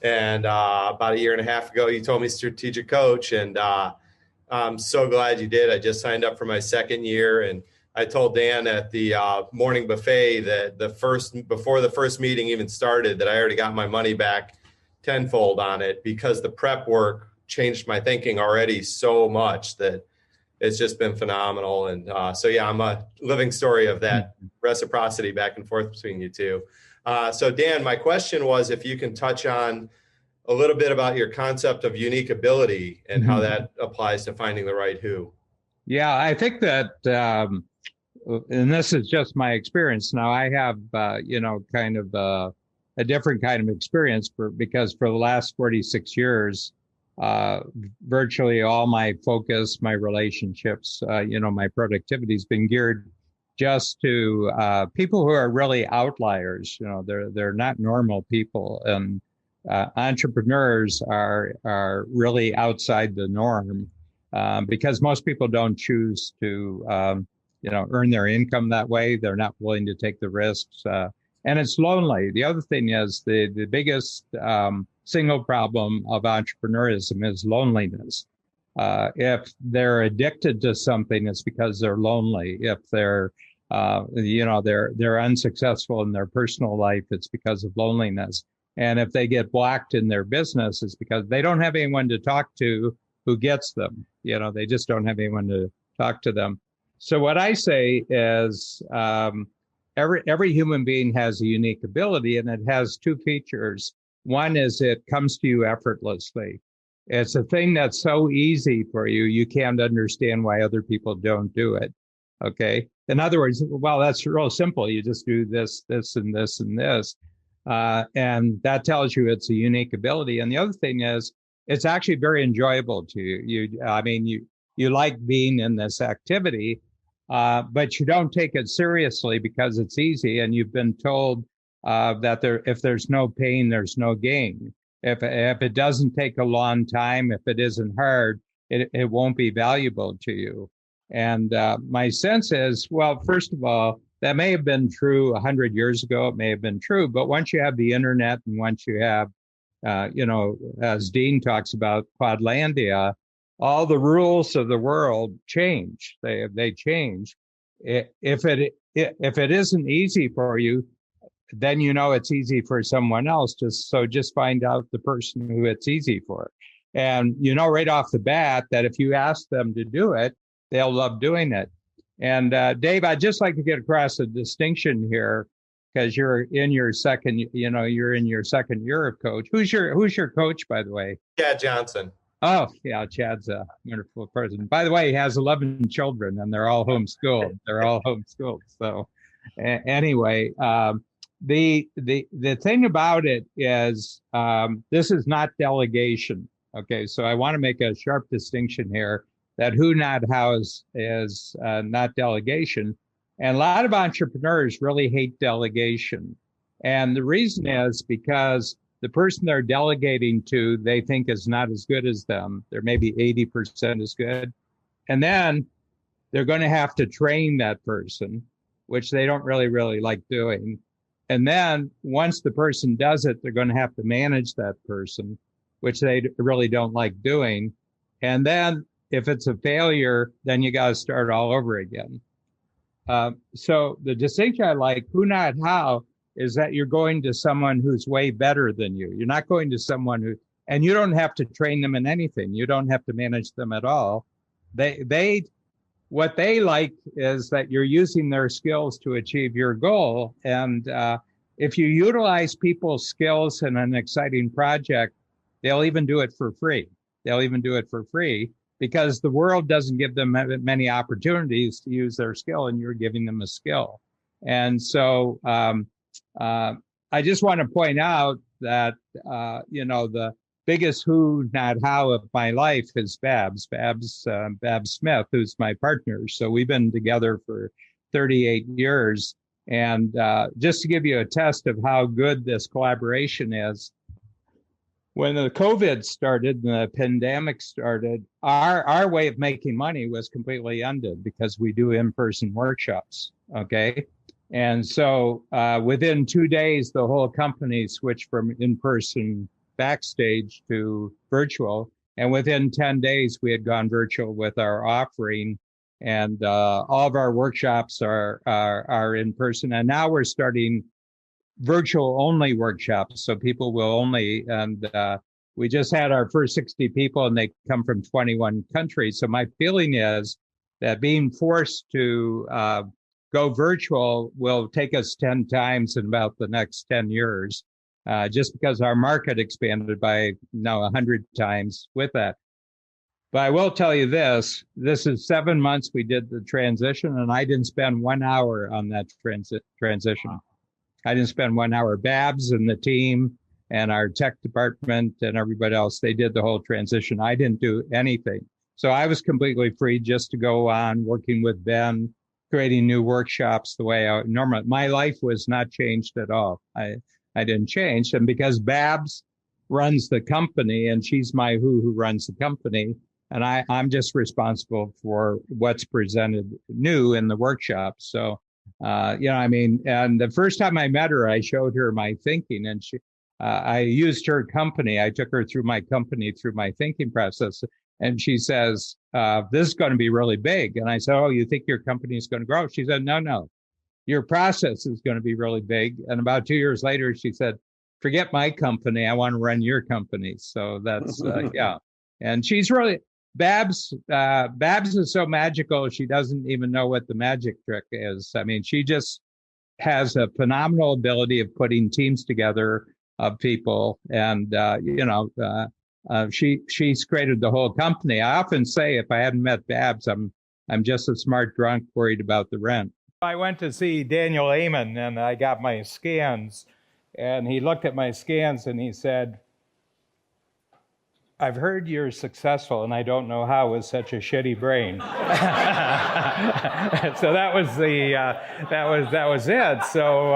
And about a year and a half ago, you told me Strategic Coach, and I'm so glad you did. I just signed up for my second year, and I told Dan at the morning buffet that before the first meeting even started, that I already got my money back tenfold on it, because the prep work changed my thinking already so much that it's just been phenomenal. And so, yeah, I'm a living story of that reciprocity back and forth between you two. So Dan, my question was if you can touch on a little bit about your concept of unique ability and how that applies to finding the right who. Yeah, I think that, and this is just my experience. Now I have, kind of a different kind of experience because for the last 46 years, virtually all my focus, my relationships, my productivity has been geared just to people who are really outliers. They're not normal people, and entrepreneurs are really outside the norm because most people don't choose to earn their income that way. They're not willing to take the risks, and it's lonely. The other thing is the biggest single problem of entrepreneurism is loneliness. If they're addicted to something, it's because they're lonely. If they're they're unsuccessful in their personal life, it's because of loneliness. And if they get blocked in their business, it's because they don't have anyone to talk to who gets them. They just don't have anyone to talk to them. So what I say is every human being has a unique ability, and it has two features. One is it comes to you effortlessly. It's a thing that's so easy for you, you can't understand why other people don't do it. Okay. In other words, well, that's real simple. You just do this, this, and this, and this. And that tells you it's a unique ability. And the other thing is, it's actually very enjoyable to you. You like being in this activity, but you don't take it seriously because it's easy. And you've been told that if there's no pain, there's no gain. If it doesn't take a long time, if it isn't hard, it won't be valuable to you. And my sense is, well, first of all, that may have been true 100 years ago. It may have been true. But once you have the internet and once you have, as Dean talks about, Quadlandia, all the rules of the world change. They change. If it isn't easy for you, then you know it's easy for someone else. Just find out the person who it's easy for. And you know right off the bat that if you ask them to do it, they'll love doing it. And Dave, I'd just like to get across a distinction here, because you're in your second year of coach. Who's your coach, by the way? Chad Johnson. Oh, yeah, Chad's a wonderful person. By the way, he has 11 children, and they're all homeschooled. So anyway, the thing about it is this is not delegation. Okay, so I want to make a sharp distinction here that who, not how is not delegation. And a lot of entrepreneurs really hate delegation. And the reason is because the person they're delegating to, they think is not as good as them. They're maybe 80% as good. And then they're going to have to train that person, which they don't really like doing. And then once the person does it, they're going to have to manage that person, which they really don't like doing. And then if it's a failure, then you got to start all over again. So the distinction I like, who, not how, is that you're going to someone who's way better than you. You're not going to someone and you don't have to train them in anything. You don't have to manage them at all. What they like is that you're using their skills to achieve your goal. And if you utilize people's skills in an exciting project, they'll even do it for free. Because the world doesn't give them many opportunities to use their skill, and you're giving them a skill. And so I just want to point out that, the biggest who, not how of my life is Babs Smith, who's my partner. So we've been together for 38 years. And just to give you a test of how good this collaboration is, when the COVID started and the pandemic started, our way of making money was completely ended because we do in-person workshops, okay? And so within 2 days, the whole company switched from in-person backstage to virtual. And within 10 days, we had gone virtual with our offering. And all of our workshops are in person. And now we're starting virtual only workshops. So people will only, and we just had our first 60 people and they come from 21 countries. So my feeling is that being forced to go virtual will take us 10 times in about the next 10 years, just because our market expanded by now 100 times with that. But I will tell you this is 7 months we did the transition, and I didn't spend 1 hour on that transition. I didn't spend 1 hour. Babs and the team and our tech department and everybody else, they did the whole transition. I didn't do anything. So I was completely free just to go on working with Ben, creating new workshops the way I normally. My life was not changed at all. I didn't change. And because Babs runs the company and she's my who runs the company, and I'm just responsible for what's presented new in the workshop. So and the first time I met her, I showed her my thinking, and I used her company. I took her through my company, through my thinking process. And she says, this is going to be really big. And I said, oh, you think your company is going to grow? She said, no, your process is going to be really big. And about 2 years later, she said, forget my company. I want to run your company. So that's, yeah. And she's really, Babs is so magical, she doesn't even know what the magic trick is. I mean, she just has a phenomenal ability of putting teams together of people, and she's created the whole company. I often say, if I hadn't met Babs, I'm just a smart drunk worried about the rent. I went to see Daniel Amen, and I got my scans, and he looked at my scans and he said, "I've heard you're successful, and I don't know how with such a shitty brain." So that was it. So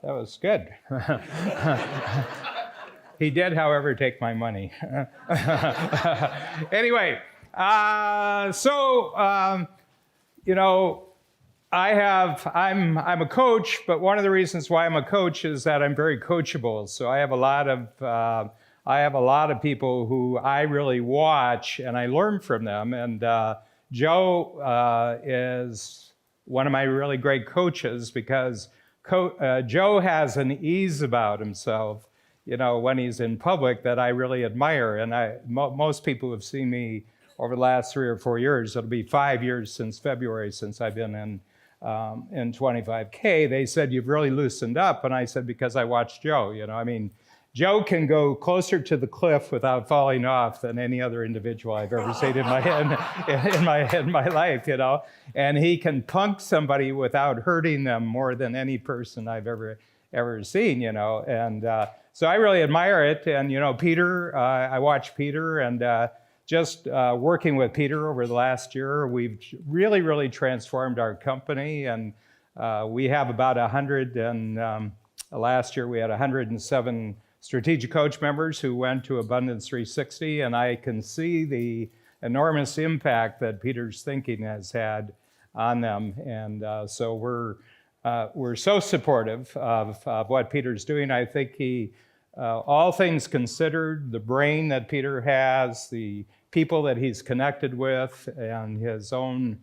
that was good. He did, however, take my money. Anyway, I'm a coach, but one of the reasons why I'm a coach is that I'm very coachable. So I have a lot of people who I really watch and I learn from them. And Joe is one of my really great coaches because Joe has an ease about himself, when he's in public that I really admire. And most people who have seen me over the last 3 or 4 years, it'll be 5 years since February since I've been in 25K, they said, "You've really loosened up." And I said, because I watched Joe. Joe can go closer to the cliff without falling off than any other individual I've ever seen in my life, and he can punk somebody without hurting them more than any person I've ever seen, and so I really admire it. And Peter, I watch Peter, and just working with Peter over the last year, we've really, really transformed our company. And we have about 100, and last year we had 107 strategic coach members who went to Abundance 360. And I can see the enormous impact that Peter's thinking has had on them. And so we're so supportive of what Peter's doing. I think he, all things considered, the brain that Peter has, the people that he's connected with, and his own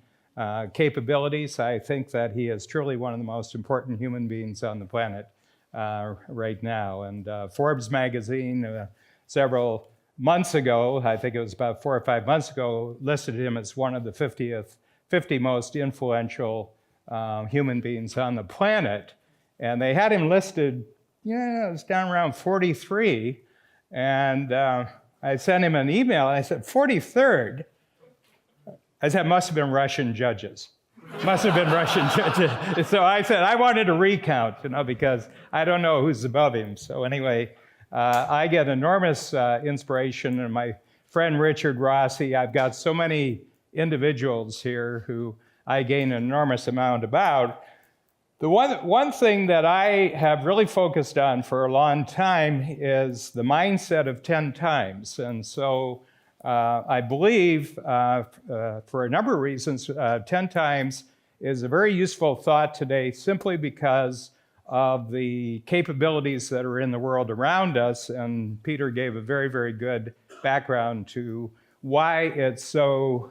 capabilities, I think that he is truly one of the most important human beings on the planet right now. And Forbes magazine, several months ago, I think it was about 4 or 5 months ago, listed him as one of the 50 most influential human beings on the planet. And they had him listed, it was down around 43. And I sent him an email, and I said, 43rd? I said, must have been Russian judges. Must have been Russian judges. So I said, I wanted to recount, because I don't know who's above him. So anyway, I get enormous inspiration. And my friend Richard Rossi, I've got so many individuals here who I gain an enormous amount about. The one thing that I have really focused on for a long time is the mindset of 10 times. And so I believe for a number of reasons, 10 times is a very useful thought today simply because of the capabilities that are in the world around us. And Peter gave a very, very good background to why it's so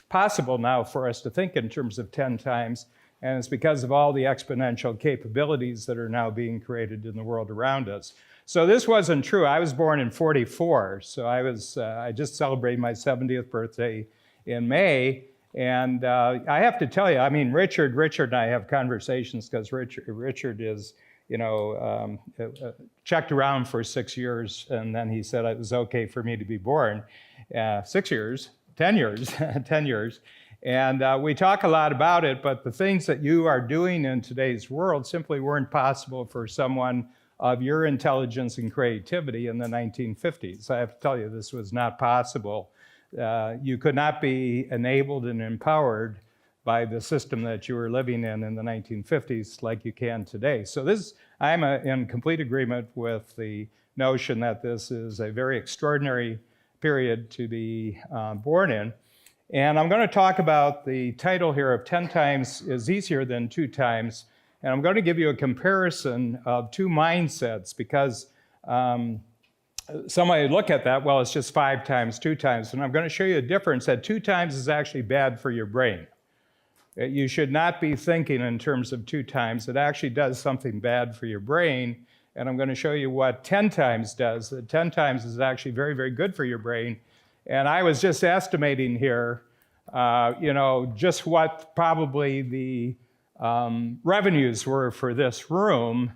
possible now for us to think in terms of 10 times. And it's because of all the exponential capabilities that are now being created in the world around us. So this wasn't true. I was born in 44, so I just celebrated my 70th birthday in May. And I have to tell you, Richard and I have conversations because Richard is, checked around for 6 years, and then he said it was okay for me to be born. 6 years, 10 years, 10 years. And we talk a lot about it, but the things that you are doing in today's world simply weren't possible for someone of your intelligence and creativity in the 1950s. I have to tell you, this was not possible. You could not be enabled and empowered by the system that you were living in the 1950s like you can today. So I'm in complete agreement with the notion that this is a very extraordinary period to be born in. And I'm going to talk about the title here of 10 times is easier than 2 times. And I'm going to give you a comparison of 2 mindsets because somebody look at that, well, it's just 5 times, 2 times. And I'm going to show you a difference that 2 times is actually bad for your brain. You should not be thinking in terms of 2 times. It actually does something bad for your brain. And I'm going to show you what 10 times does. 10 times is actually very, very good for your brain. And I was just estimating here, just what probably the revenues were for this room.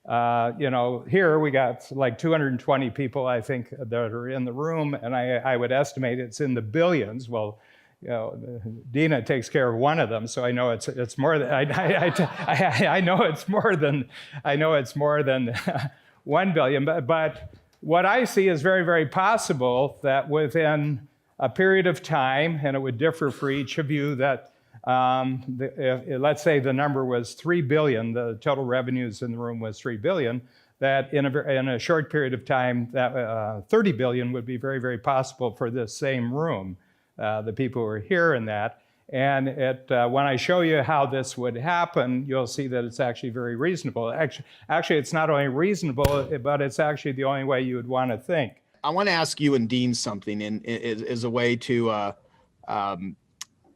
Here we got like 220 people, I think, that are in the room, and I would estimate it's in the billions. Well, Dina takes care of one of them, so I know it's more than I know it's more than 1 billion. But what I see is very, very possible that within a period of time, and it would differ for each of you, that let's say the number was 3 billion, the total revenues in the room was 3 billion, that in a short period of time, that 30 billion would be very, very possible for this same room, the people who are here and that. And when I show you how this would happen, you'll see that it's actually very reasonable. Actually, it's not only reasonable, but it's actually the only way you would want to think. I want to ask you and Dean something as a way to kind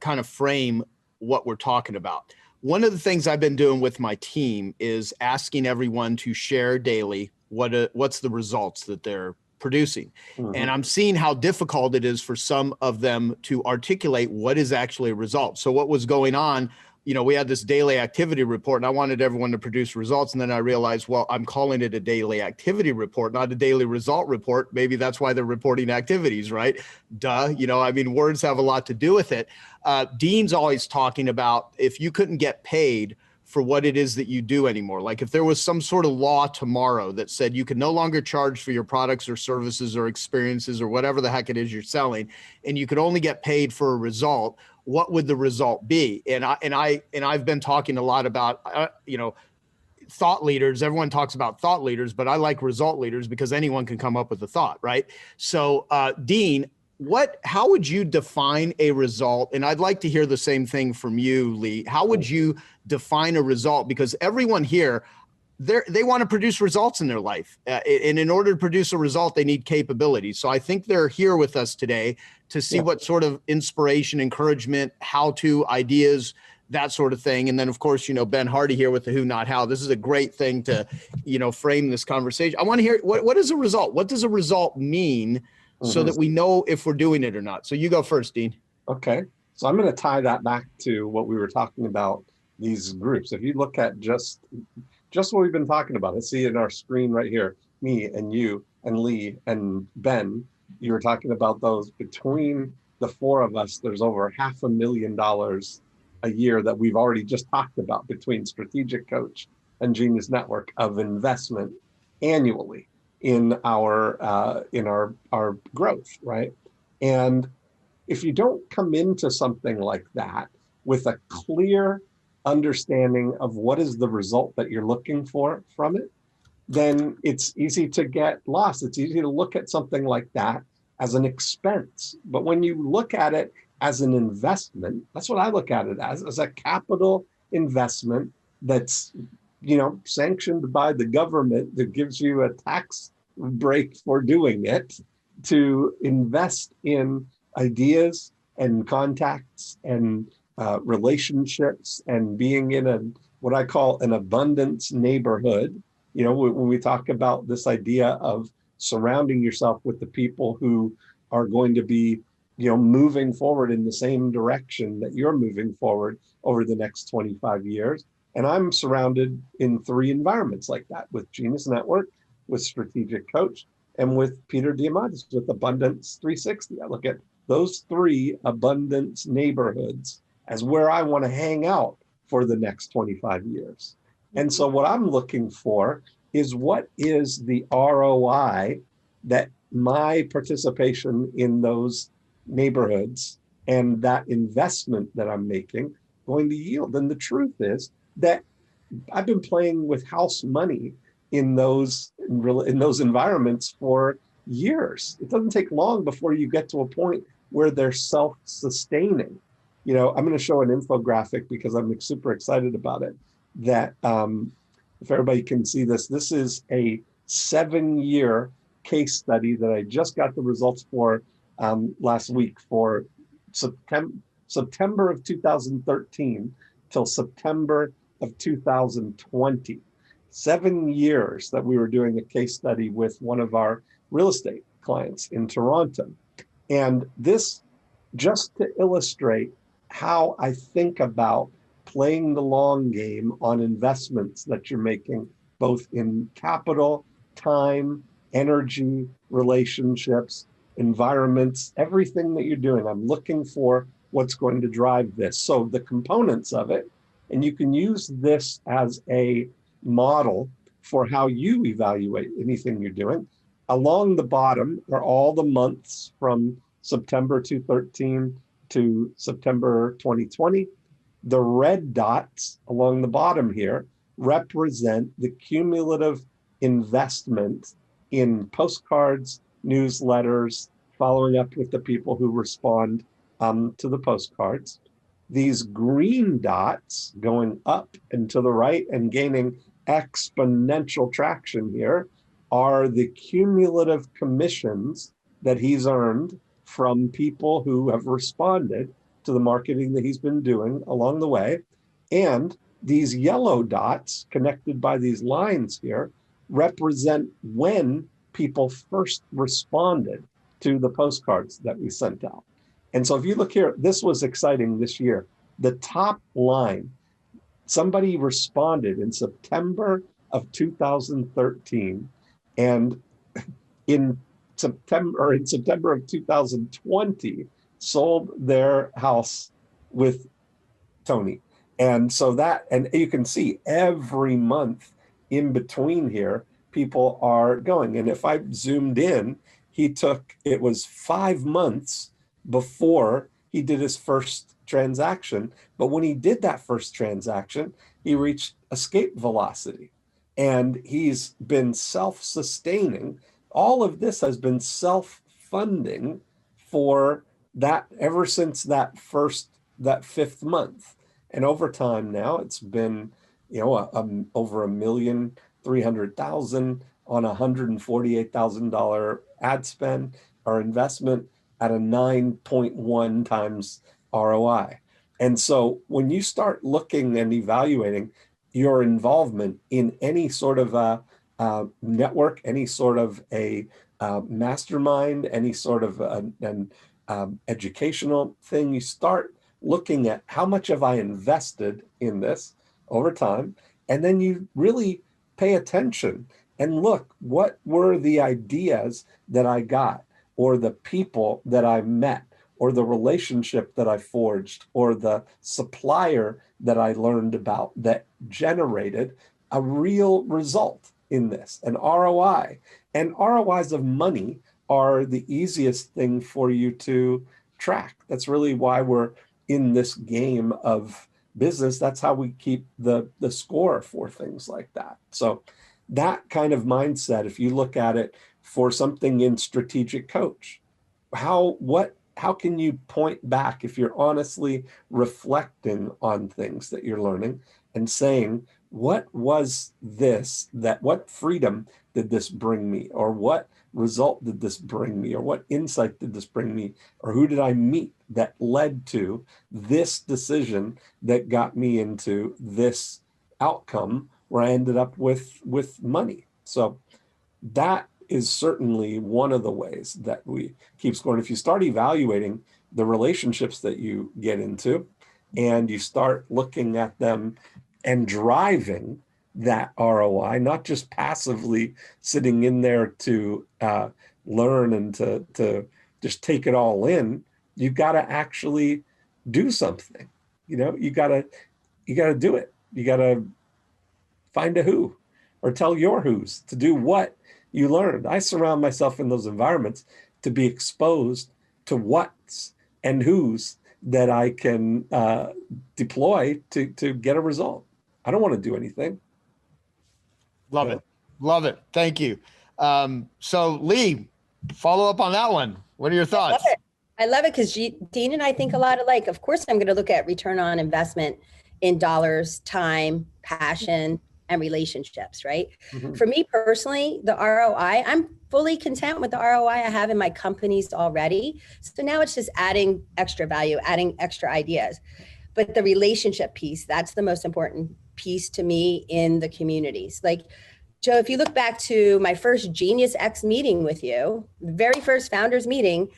of frame what we're talking about. One of the things I've been doing with my team is asking everyone to share daily what's the results that they're producing. Mm-hmm. And I'm seeing how difficult it is for some of them to articulate what is actually a result. So what was going on, we had this daily activity report, and I wanted everyone to produce results. And then I realized, well, I'm calling it a daily activity report, not a daily result report. Maybe that's why they're reporting activities, right? Duh. Words have a lot to do with it. Dean's always talking about if you couldn't get paid for what it is that you do anymore. Like if there was some sort of law tomorrow that said you could no longer charge for your products or services or experiences or whatever the heck it is you're selling, and you could only get paid for a result, what would the result be? And I've been talking a lot about, thought leaders. Everyone talks about thought leaders, but I like result leaders because anyone can come up with a thought, right? So Dean, how would you define a result? And I'd like to hear the same thing from you, Lee. How would you define a result? Because everyone here, they want to produce results in their life. And in order to produce a result, they need capabilities. So I think they're here with us today to see what sort of inspiration, encouragement, how-to ideas, that sort of thing. And then, of course, Ben Hardy here with the who, not how. This is a great thing to, frame this conversation. I want to hear, what is a result? What does a result mean? So that we know if we're doing it or not. So you go first, Dean. Okay. So I'm going to tie that back to what we were talking about, these groups. If you look at just what we've been talking about, I see it in our screen right here, me and you and Lee and Ben, you were talking about those. Between the four of us, there's over $500,000 a year that we've already just talked about between Strategic Coach and Genius Network of investment annually in our growth, right? And if you don't come into something like that with a clear understanding of what is the result that you're looking for from it, then it's easy to get lost. It's easy to look at something like that as an expense. But when you look at it as an investment, that's what I look at it as a capital investment that's sanctioned by the government, that gives you a tax break for doing it, to invest in ideas and contacts and relationships and being in what I call an abundance neighborhood. When we talk about this idea of surrounding yourself with the people who are going to be, moving forward in the same direction that you're moving forward over the next 25 years. And I'm surrounded in 3 environments like that, with Genius Network, with Strategic Coach, and with Peter Diamandis with Abundance 360. I look at those 3 abundance neighborhoods as where I want to hang out for the next 25 years. And so what I'm looking for is, what is the ROI that my participation in those neighborhoods and that investment that I'm making going to yield? And the truth is that I've been playing with house money in those environments for years. It doesn't take long before you get to a point where they're self-sustaining. I'm going to show an infographic because I'm super excited about it, that if everybody can see this, this is a 7-year case study that I just got the results for last week, for September of 2013 till September of 2020. 7 years that we were doing a case study with one of our real estate clients in Toronto. And this, just to illustrate how I think about playing the long game on investments that you're making, both in capital, time, energy, relationships, environments, everything that you're doing. I'm looking for what's going to drive this. So the components of it, and you can use this as a model for how you evaluate anything you're doing. Along the bottom are all the months from September 2013 to September 2020. The red dots along the bottom here represent the cumulative investment in postcards, newsletters, following up with the people who respond to the postcards. These green dots going up and to the right and gaining exponential traction here are the cumulative commissions that he's earned from people who have responded to the marketing that he's been doing along the way. And these yellow dots connected by these lines here represent when people first responded to the postcards that we sent out. And so if you look here, this was exciting this year. The top line, somebody responded in September of 2013, and in September of 2020, sold their house with Tony. And so that, and you can see every month in between here, people are going. And if I zoomed in, it was 5 months before he did his first transaction. But when he did that first transaction, he reached escape velocity, and he's been self-sustaining. All of this has been self-funding for that ever since that fifth month. And over time now, it's been, over $1,300,000 on $148,000 ad spend, or investment at a 9.1 times ROI. And so when you start looking and evaluating your involvement in any sort of a network, any sort of a mastermind, any sort of an educational thing, you start looking at how much have I invested in this over time, and then you really pay attention and look, what were the ideas that I got, or the people that I met, or the relationship that I forged, or the supplier that I learned about that generated a real result in this, an ROI. And ROIs of money are the easiest thing for you to track. That's really why we're in this game of business. That's how we keep the score for things like that. So that kind of mindset, if you look at it for something in strategic coach, how can you point back if you're honestly reflecting on things that you're learning and saying, what was this, what freedom did this bring me? Or what result did this bring me? Or what insight did this bring me? Or who did I meet that led to this decision that got me into this outcome where I ended up with money? So that is certainly one of the ways that we keep scoring. If you start evaluating the relationships that you get into, and you start looking at them and driving that ROI, not just passively sitting in there to learn and to just take it all in, you've got to actually do something. You got to do it. You got to find a who, or tell your who's to do what you learned. I surround myself in those environments to be exposed to what's and who's that I can deploy to get a result. I don't want to do anything. Love it. Love it. Thank you. So Lee, follow up on that one. What are your thoughts? I love it because Dean and I think a lot alike. Of course, I'm going to look at return on investment in dollars, time, passion, and relationships, right? Mm-hmm. For me personally, the ROI, I'm fully content with the ROI I have in my companies already. So now it's just adding extra value, adding extra ideas. But the relationship piece, that's the most important piece to me in the communities. Like, Joe, if you look back to my first Genius X meeting with you, the very first founders meeting,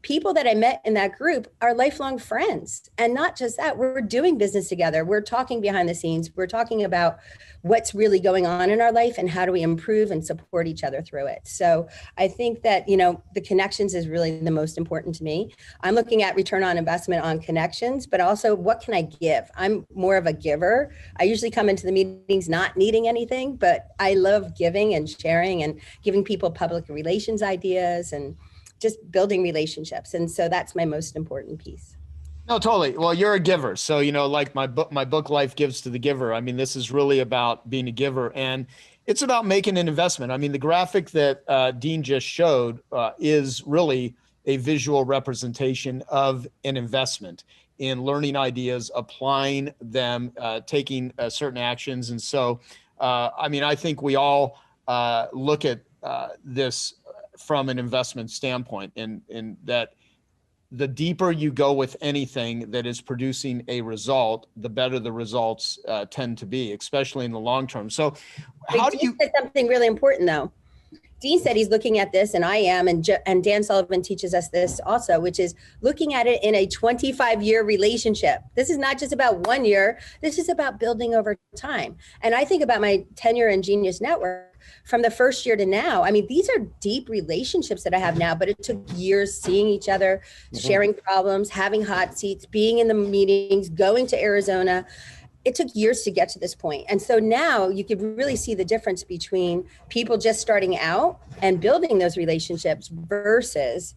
people that I met in that group are lifelong friends. And not just that, we're doing business together. We're talking behind the scenes. We're talking about what's really going on in our life and how do we improve and support each other through it. So I think that, you know, the connections is really the most important to me. I'm looking at return on investment on connections, but also what can I give? I'm more of a giver. I usually come into the meetings not needing anything, but I love giving and sharing and giving people public relations ideas and just building relationships. And so that's my most important piece. No, totally. Well, you're a giver. So, you know, like my book, Life Gives to the Giver. I mean, this is really about being a giver, and it's about making an investment. I mean, the graphic that Dean just showed is really a visual representation of an investment in learning ideas, applying them, taking certain actions. And so, I mean, I think we all look at this from an investment standpoint, in that the deeper you go with anything that is producing a result, the better the results tend to be, especially in the long term. So how do you said something really important though? Dean said he's looking at this, and I am, and Dan Sullivan teaches us this also, which is looking at it in a 25-year relationship. This is not just about 1 year. This is about building over time. And I think about my tenure in Genius Network from the first year to now. I mean, these are deep relationships that I have now, but it took years seeing each other, sharing problems, having hot seats, being in the meetings, going to Arizona. It took years to get to this point. And so now you could really see the difference between people just starting out and building those relationships versus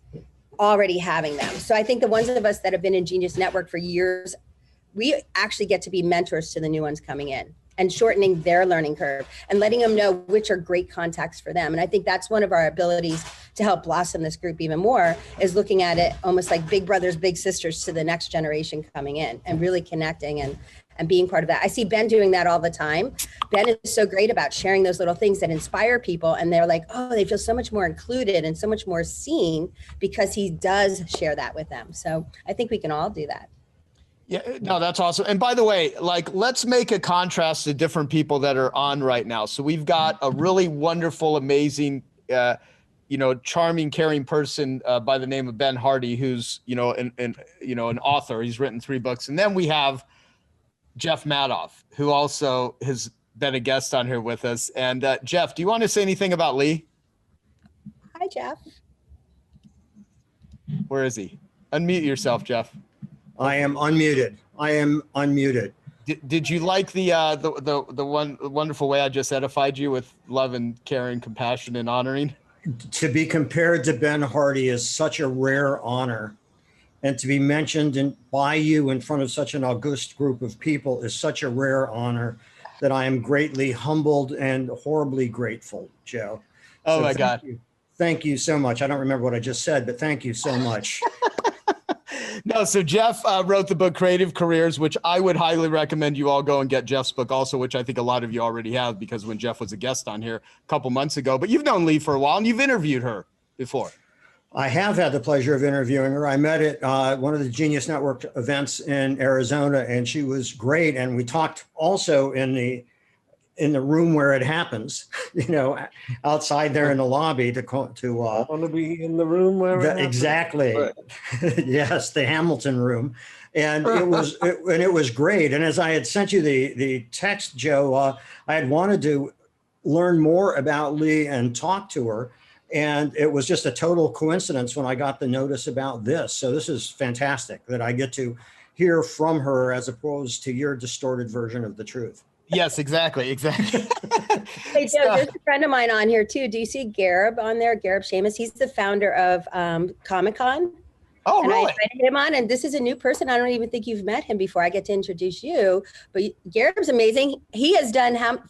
already having them. So I think the ones of us that have been in Genius Network for years, we actually get to be mentors to the new ones coming in and shortening their learning curve and letting them know which are great contacts for them. And I think that's one of our abilities to help blossom this group even more, is looking at it almost like big brothers, big sisters to the next generation coming in and really connecting and being part of that. I see Ben doing that all the time. Ben is so great about sharing those little things that inspire people. And they're like, oh, they feel so much more included and so much more seen because he does share that with them. So I think we can all do that. Yeah, no, that's awesome. And by the way, like, let's make a contrast to different people that are on right now. So we've got a really wonderful, amazing, charming, caring person by the name of Ben Hardy, who's, an author. He's written 3 books. And then we have Jeff Madoff, who also has been a guest on here with us. And Jeff, do you want to say anything about Lee? Hi, Jeff. Where is he? Unmute yourself, Jeff. I am unmuted. Did you like the wonderful way I just edified you with love and care and compassion and honoring? To be compared to Ben Hardy is such a rare honor, and to be mentioned by you in front of such an august group of people is such a rare honor that I am greatly humbled and horribly grateful, Joe. Oh, my God. Thank you so much. I don't remember what I just said, but thank you so much. No, so Jeff wrote the book Creative Careers, which I would highly recommend you all go and get Jeff's book also, which I think a lot of you already have, because when Jeff was a guest on here a couple months ago. But you've known Lee for a while and you've interviewed her before. I have had the pleasure of interviewing her. I met at one of the Genius Network events in Arizona, and she was great. And we talked also in the room where it happens, outside there in the lobby I want to be in the room where it happens. Exactly. Right. Yes, the Hamilton room. And it was great. And as I had sent you the text, Joe, I had wanted to learn more about Lee and talk to her. And it was just a total coincidence when I got the notice about this. So this is fantastic that I get to hear from her as opposed to your distorted version of the truth. Yes, exactly. Hey, Joe, there's a friend of mine on here too. Do you see Gareb on there? Gareb Seamus. He's the founder of Comic-Con. Oh, and really? I invited him on, and this is a new person. I don't even think you've met him before. I get to introduce you, but Gareb's amazing. He has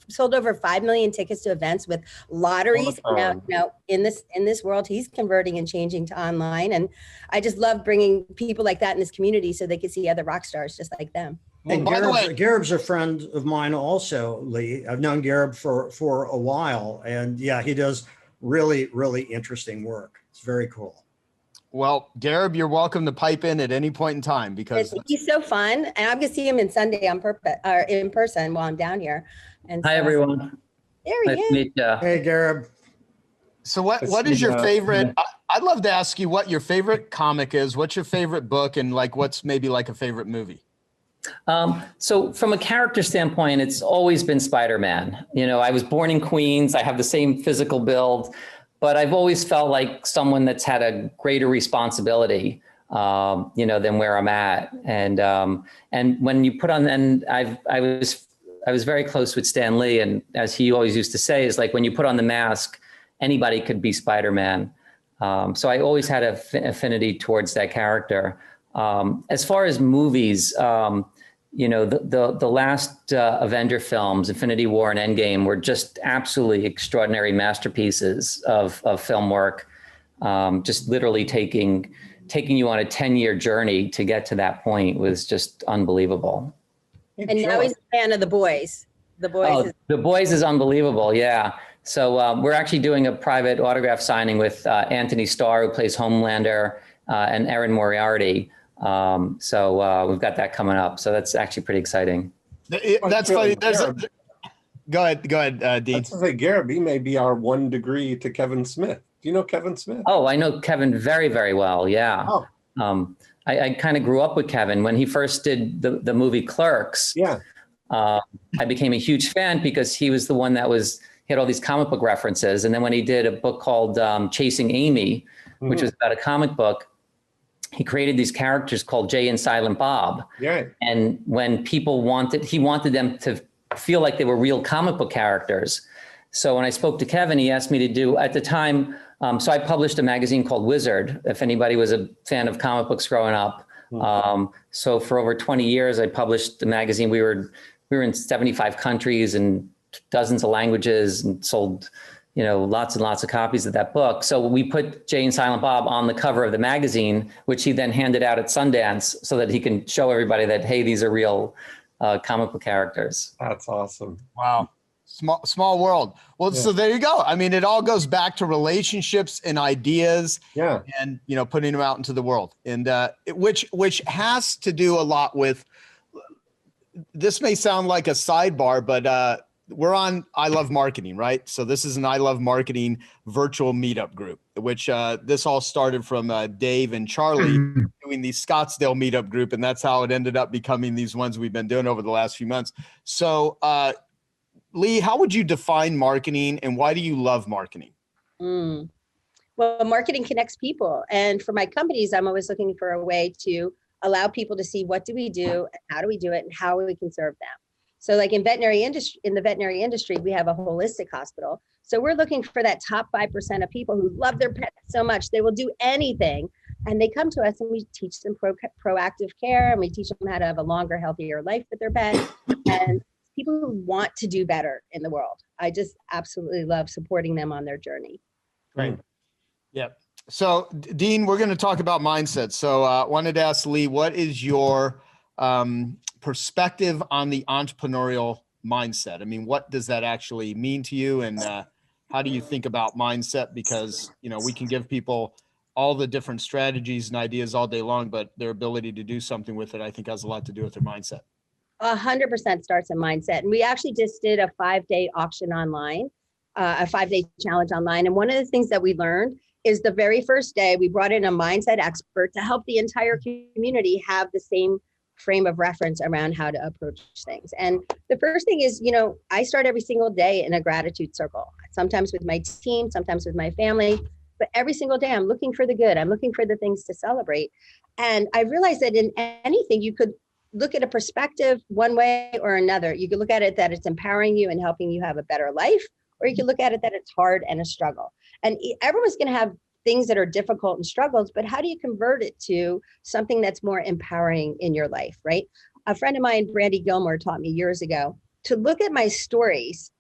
sold over 5 million tickets to events with lotteries. Now, in this world, he's converting and changing to online. And I just love bringing people like that in this community so they can see other rock stars just like them. And Gareb's a friend of mine also, Lee. I've known Gareb for a while, and yeah, he does really, really interesting work. It's very cool. Well, Gareb, you're welcome to pipe in at any point in time because he's so fun, and I'm gonna see him in Sunday on purpose or in person while I'm down here. And Hi, everyone. There he Nice to is. meet you. Hey, Gareb. So what is your favorite? I'd love to ask you what your favorite comic is. What's your favorite book, and like what's maybe like a favorite movie? So from a character standpoint, it's always been Spider-Man. You know, I was born in Queens. I have the same physical build, but I've always felt like someone that's had a greater responsibility, you know, than where I'm at. And when you put on, and I was very close with Stan Lee, and as he always used to say, is like when you put on the mask, anybody could be Spider-Man. So I always had an affinity towards that character. As far as movies, you know, the last Avenger films, Infinity War and Endgame, were just absolutely extraordinary masterpieces of film work. Just literally taking you on a 10-year journey to get to that point was just unbelievable. And now he's a fan of The Boys. The Boys is unbelievable. Yeah. So we're actually doing a private autograph signing with Anthony Starr, who plays Homelander, and Erin Moriarty. So we've got that coming up. So that's actually pretty exciting. That's funny. Go ahead, Dean. That's to say, Gareb, he may be our 1 degree to Kevin Smith. Do you know Kevin Smith? Oh, I know Kevin very, very well. Yeah. Oh. I kind of grew up with Kevin when he first did the movie Clerks. Yeah. I became a huge fan because he was the one that he had all these comic book references. And then when he did a book called Chasing Amy, which was about a comic book, he created these characters called Jay and Silent Bob. Yeah. And when people he wanted them to feel like they were real comic book characters. So when I spoke to Kevin, he asked me to do, at the time, so I published a magazine called Wizard, if anybody was a fan of comic books growing up. So for over 20 years, I published the magazine. We were in 75 countries and dozens of languages and sold, you know, lots and lots of copies of that book. So we put Jay and Silent Bob on the cover of the magazine, which he then handed out at Sundance so that he can show everybody that, hey, these are real comic book characters. That's awesome. Wow. Small world. Well, So there you go. I mean, it all goes back to relationships and ideas, and, you know, putting them out into the world, and which has to do a lot with, this may sound like a sidebar, but we're on I Love Marketing, right? So this is an I Love Marketing virtual meetup group, which this all started from Dave and Charlie doing the Scottsdale meetup group. And that's how it ended up becoming these ones we've been doing over the last few months. So Lee, how would you define marketing, and why do you love marketing? Well, marketing connects people. And for my companies, I'm always looking for a way to allow people to see what do we do, how do we do it, and how we can serve them. So like in the veterinary industry, we have a holistic hospital. So we're looking for that top 5% of people who love their pets so much, they will do anything. And they come to us and we teach them proactive care, and we teach them how to have a longer, healthier life with their pet. And people who want to do better in the world. I just absolutely love supporting them on their journey. Great. Yeah. So Dean, we're going to talk about mindset. So I wanted to ask Lee, what is your perspective on the entrepreneurial mindset? I mean, what does that actually mean to you? And how do you think about mindset? Because, you know, we can give people all the different strategies and ideas all day long, but their ability to do something with it, I think, has a lot to do with their mindset. 100% starts in mindset. And we actually just did a 5-day auction online, a 5-day challenge online. And one of the things that we learned is the very first day we brought in a mindset expert to help the entire community have the same frame of reference around how to approach things. And the first thing is, you know, I start every single day in a gratitude circle, sometimes with my team, sometimes with my family, but every single day I'm looking for the good. I'm looking for the things to celebrate. And I realized that in anything, you could look at a perspective one way or another. You could look at it that it's empowering you and helping you have a better life, or you could look at it that it's hard and a struggle. And everyone's going to have things that are difficult and struggles, but how do you convert it to something that's more empowering in your life, right? A friend of mine, Brandy Gilmore, taught me years ago to look at my stories,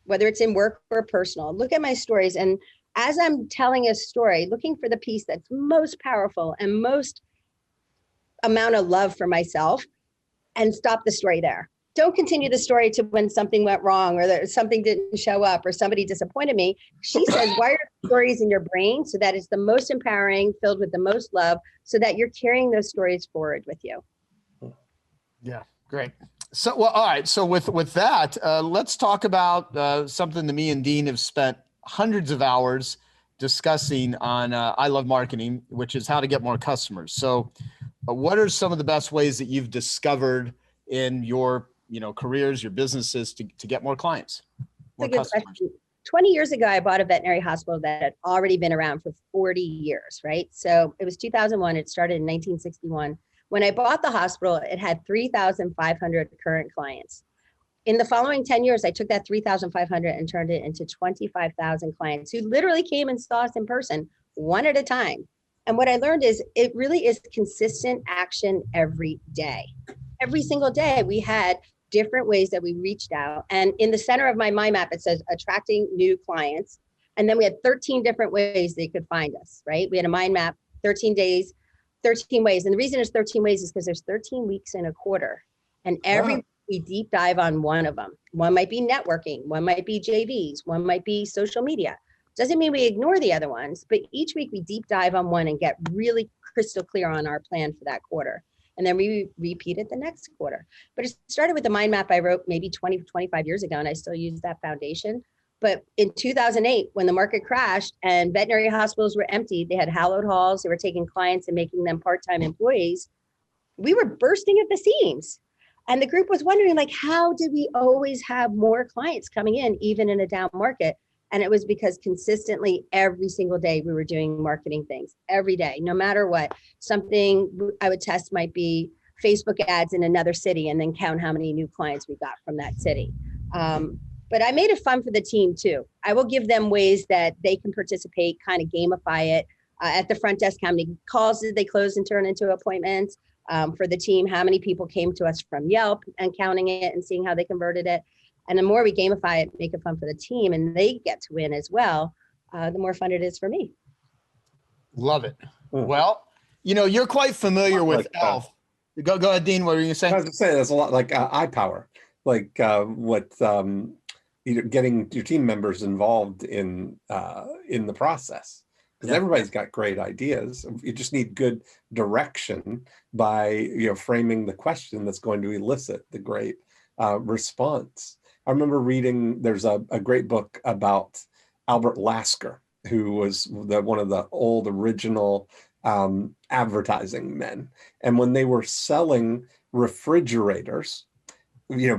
whether it's in work or personal, look at my stories. And as I'm telling a story, looking for the piece that's most powerful and most amount of love for myself, and stop the story there. don't continue the story to when something went wrong or that something didn't show up or somebody disappointed me. She says, wire stories in your brain so that it's the most empowering, filled with the most love, so that you're carrying those stories forward with you. Yeah, great. So, well, all right. So with that, let's talk about something that me and Dean have spent hundreds of hours discussing on I Love Marketing, which is how to get more customers. So what are some of the best ways that you've discovered in your careers, your businesses to get more clients, more customers? Question. 20 years ago, I bought a veterinary hospital that had already been around for 40 years, right? So it was 2001. It started in 1961. When I bought the hospital, it had 3,500 current clients. In the following 10 years, I took that 3,500 and turned it into 25,000 clients who literally came and saw us in person, one at a time. And what I learned is it really is consistent action every day. Every single day, we had different ways that we reached out. And in the center of my mind map, it says attracting new clients. And then we had 13 different ways they could find us, right? We had a mind map, 13 days, 13 ways. And the reason it's 13 ways is because there's 13 weeks in a quarter. And every week we deep dive on one of them. One might be networking, one might be JVs, one might be social media. Doesn't mean we ignore the other ones, but each week we deep dive on one and get really crystal clear on our plan for that quarter. And then we repeat it the next quarter. But it started with the mind map I wrote maybe 20, 25 years ago, and I still use that foundation. But in 2008, when the market crashed and veterinary hospitals were empty, they had hallowed halls, they were taking clients and making them part-time employees, we were bursting at the seams. And the group was wondering, like, how did we always have more clients coming in, even in a down market? And it was because consistently every single day we were doing marketing things every day, no matter what. Something I would test might be Facebook ads in another city and then count how many new clients we got from that city. But I made it fun for the team too. I will give them ways that they can participate, kind of gamify it. At the front desk, how many calls did they close and turn into appointments? For the team, how many people came to us from Yelp and counting it and seeing how they converted it. And the more we gamify it, make it fun for the team, and they get to win as well, the more fun it is for me. Love it. Well, you're quite familiar with ELF. Go ahead, Dean. What were you saying? I was going to say that's a lot like iPower, like getting your team members involved in the process. Because everybody's got great ideas. You just need good direction by framing the question that's going to elicit the great response. I remember reading, there's a great book about Albert Lasker, who was one of the old original advertising men. And when they were selling refrigerators,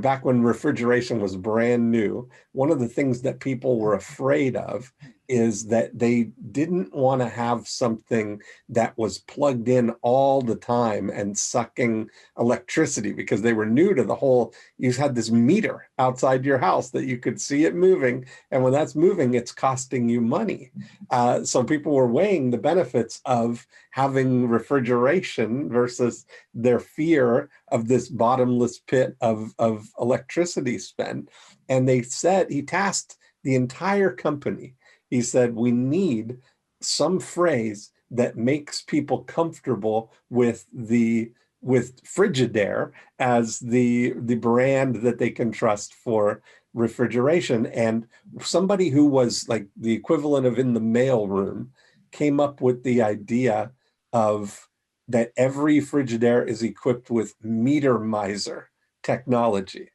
back when refrigeration was brand new, one of the things that people were afraid of is that they didn't want to have something that was plugged in all the time and sucking electricity, because they were new to the whole, you had this meter outside your house that you could see it moving. And when that's moving, it's costing you money. So people were weighing the benefits of having refrigeration versus their fear of this bottomless pit of electricity spend. And he tasked the entire company. He said, we need some phrase that makes people comfortable with Frigidaire as the brand that they can trust for refrigeration. And somebody who was like the equivalent of in the mailroom came up with the idea of that every Frigidaire is equipped with meter miser technology.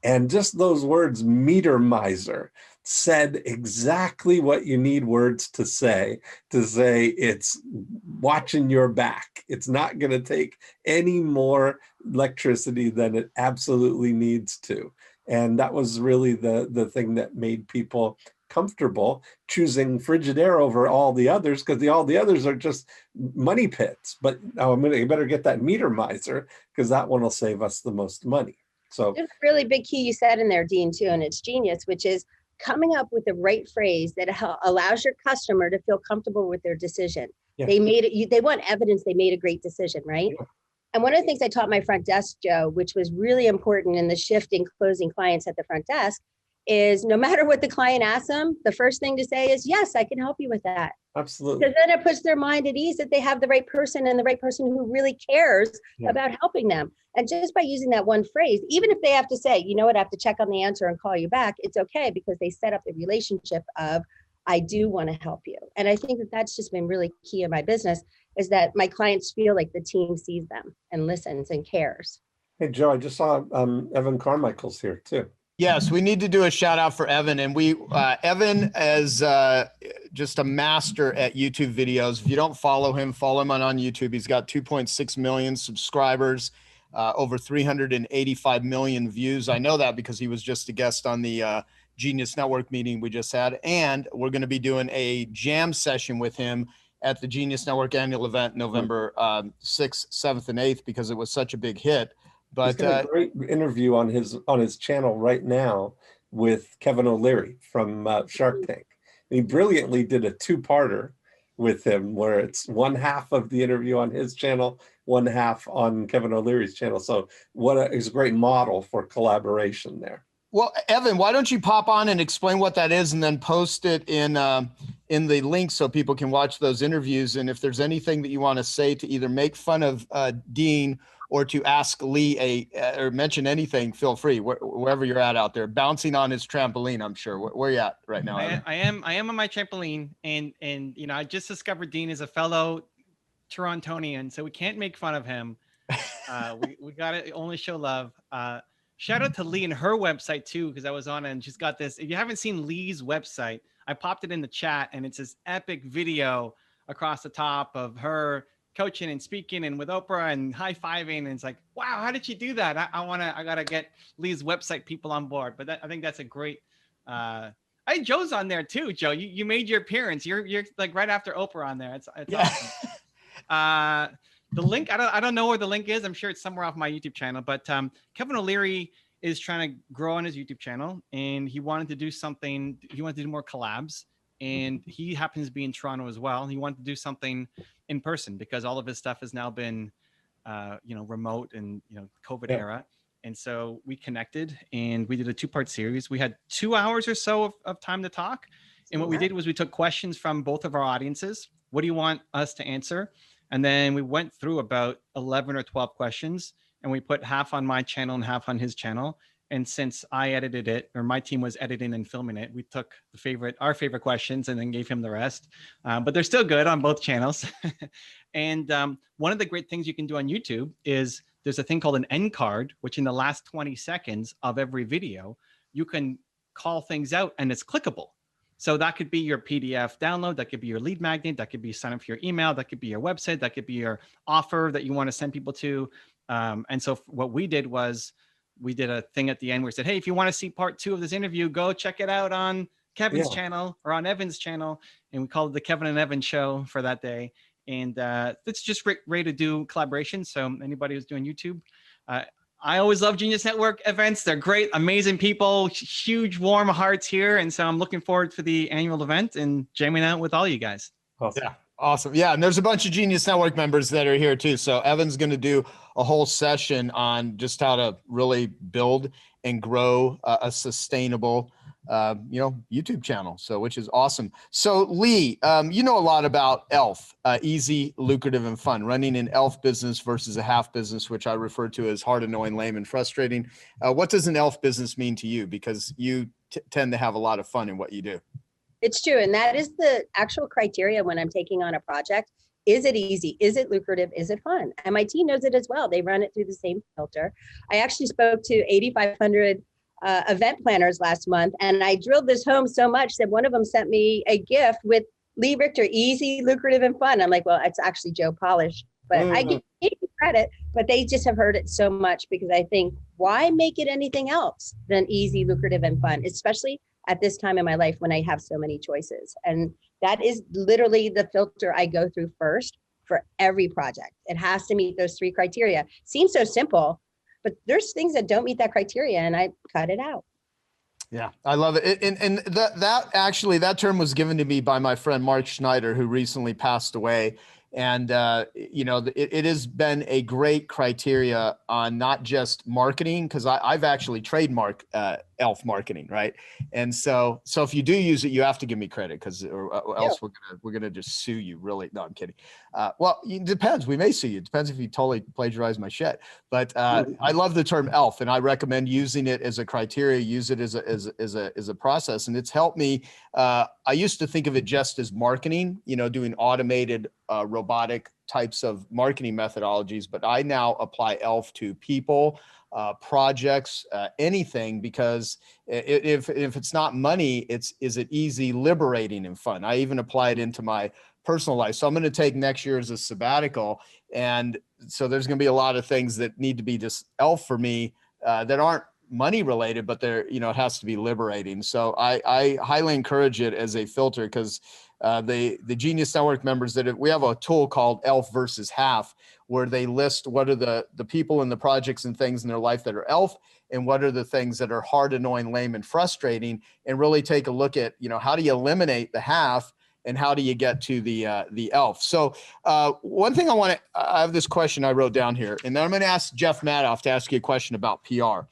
And just those words, meter miser, said exactly what you need words to say it's watching your back. It's not going to take any more electricity than it absolutely needs to. And that was really the thing that made people comfortable choosing Frigidaire over all the others, because all the others are just money pits. But you better get that meter miser, because that one will save us the most money. So there's a really big key you said in there, Dean, too, and it's genius, which is coming up with the right phrase that allows your customer to feel comfortable with their decision. Yeah. They want evidence they made a great decision, right? Yeah. And one of the things I taught my front desk, Joe, which was really important in the shift in closing clients at the front desk, is no matter what the client asks them, the first thing to say is, yes, I can help you with that. Absolutely. Because then it puts their mind at ease that they have the right person and the right person who really cares about helping them. And just by using that one phrase, even if they have to say, you know what, I have to check on the answer and call you back, it's okay, because they set up the relationship of, I do want to help you. And I think that that's just been really key in my business, is that my clients feel like the team sees them and listens and cares. Hey, Joe, I just saw Evan Carmichael's here too. Yes, we need to do a shout out for Evan. And Evan is just a master at YouTube videos. If you don't follow him on YouTube. He's got 2.6 million subscribers, over 385 million views. I know that because he was just a guest on the Genius Network meeting we just had. And we're going to be doing a jam session with him at the Genius Network annual event, November 6th, 7th, and 8th, because it was such a big hit. But he's got a great interview on his channel right now with Kevin O'Leary from Shark Tank. He brilliantly did a two-parter with him, where it's one half of the interview on his channel, one half on Kevin O'Leary's channel. So it's a great model for collaboration there. Well, Evan, why don't you pop on and explain what that is, and then post it in the link so people can watch those interviews. And if there's anything that you want to say to either make fun of Dean or to ask Lee or mention anything, feel free, wherever you're at out there, bouncing on his trampoline. I'm sure. Where are you at right now? I am on my trampoline, and you know, I just discovered Dean is a fellow Torontonian, so we can't make fun of him. We got to only show love. Shout out to Lee and her website too, because I was on it and she's got this. If you haven't seen Lee's website, I popped it in the chat, and it's this epic video across the top of her coaching and speaking and with Oprah and high-fiving. And it's like, wow, how did she do that? I got to get Lee's website people on board. But I think that's a great, Joe's on there too, Joe. You made your appearance. You're like right after Oprah on there. It's awesome. The link, I don't know where the link is. I'm sure it's somewhere off my YouTube channel, but Kevin O'Leary is trying to grow on his YouTube channel, and he wanted to do something. He wanted to do more collabs, and he happens to be in Toronto as well. He wanted to do something in person because all of his stuff has now been, remote and, COVID era. And so we connected and we did a 2-part series. We had 2 hours or so of time to talk. And what we did was we took questions from both of our audiences. What do you want us to answer? And then we went through about 11 or 12 questions, and we put half on my channel and half on his channel. And since I edited it, or my team was editing and filming it, we took our favorite questions and then gave him the rest. But they're still good on both channels. And one of the great things you can do on YouTube is there's a thing called an end card, which in the last 20 seconds of every video, you can call things out and it's clickable. So that could be your PDF download, that could be your lead magnet, that could be sign up for your email, that could be your website, that could be your offer that you want to send people to. And so what we did was we did a thing at the end where we said, hey, if you want to see part 2 of this interview, go check it out on Kevin's channel or on Evan's channel. And we called it the Kevin and Evan show for that day. And it's just ready to do collaboration. So anybody who's doing YouTube, I always love Genius Network events. They're great, amazing people, huge, warm hearts here. And so I'm looking forward to the annual event and jamming out with all you guys. Awesome. Yeah. Awesome. Yeah. And there's a bunch of Genius Network members that are here too. So Evan's going to do a whole session on just how to really build and grow a sustainable, YouTube channel. So, which is awesome. So Lee, you know a lot about ELF, easy, lucrative, and fun, running an ELF business versus a half business, which I refer to as hard, annoying, lame, and frustrating. What does an ELF business mean to you? Because you tend to have a lot of fun in what you do. It's true. And that is the actual criteria when I'm taking on a project. Is it easy? Is it lucrative? Is it fun? And my team knows it as well. They run it through the same filter. I actually spoke to 8,500 event planners last month, and I drilled this home so much that one of them sent me a gift with Lee Richter, easy, lucrative, and fun. I'm like, well, it's actually Joe Polish, but I give you credit, but they just have heard it so much because I think, why make it anything else than easy, lucrative, and fun, especially at this time in my life when I have so many choices. And that is literally the filter I go through first for every project. It has to meet those 3 criteria. Seems so simple, but there's things that don't meet that criteria and I cut it out. Yeah, I love it. And that term was given to me by my friend Mark Schneider, who recently passed away. And, it has been a great criteria on not just marketing, because I've actually trademarked ELF marketing, right? And so if you do use it, you have to give me credit, because or else we're gonna just sue you. Really? No, I'm kidding. Well, it depends. We may sue you. It depends if you totally plagiarize my shit. But I love the term ELF, and I recommend using it as a criteria. Use it as a process, and it's helped me. I used to think of it just as marketing, doing automated robotic types of marketing methodologies, but I now apply ELF to people, projects, anything, because if it's not money, is it easy, liberating, and fun. I even apply it into my personal life. So I'm going to take next year as a sabbatical, and so there's going to be a lot of things that need to be just ELF for me that aren't money related, but they're, it has to be liberating. So I highly encourage it as a filter, because the Genius Network members, we have a tool called ELF versus half, where they list what are the people and the projects and things in their life that are ELF, and what are the things that are hard, annoying, lame, and frustrating, and really take a look at, how do you eliminate the half, and how do you get to the ELF? So one thing I have this question I wrote down here, and then I'm going to ask Jeff Madoff to ask you a question about PR.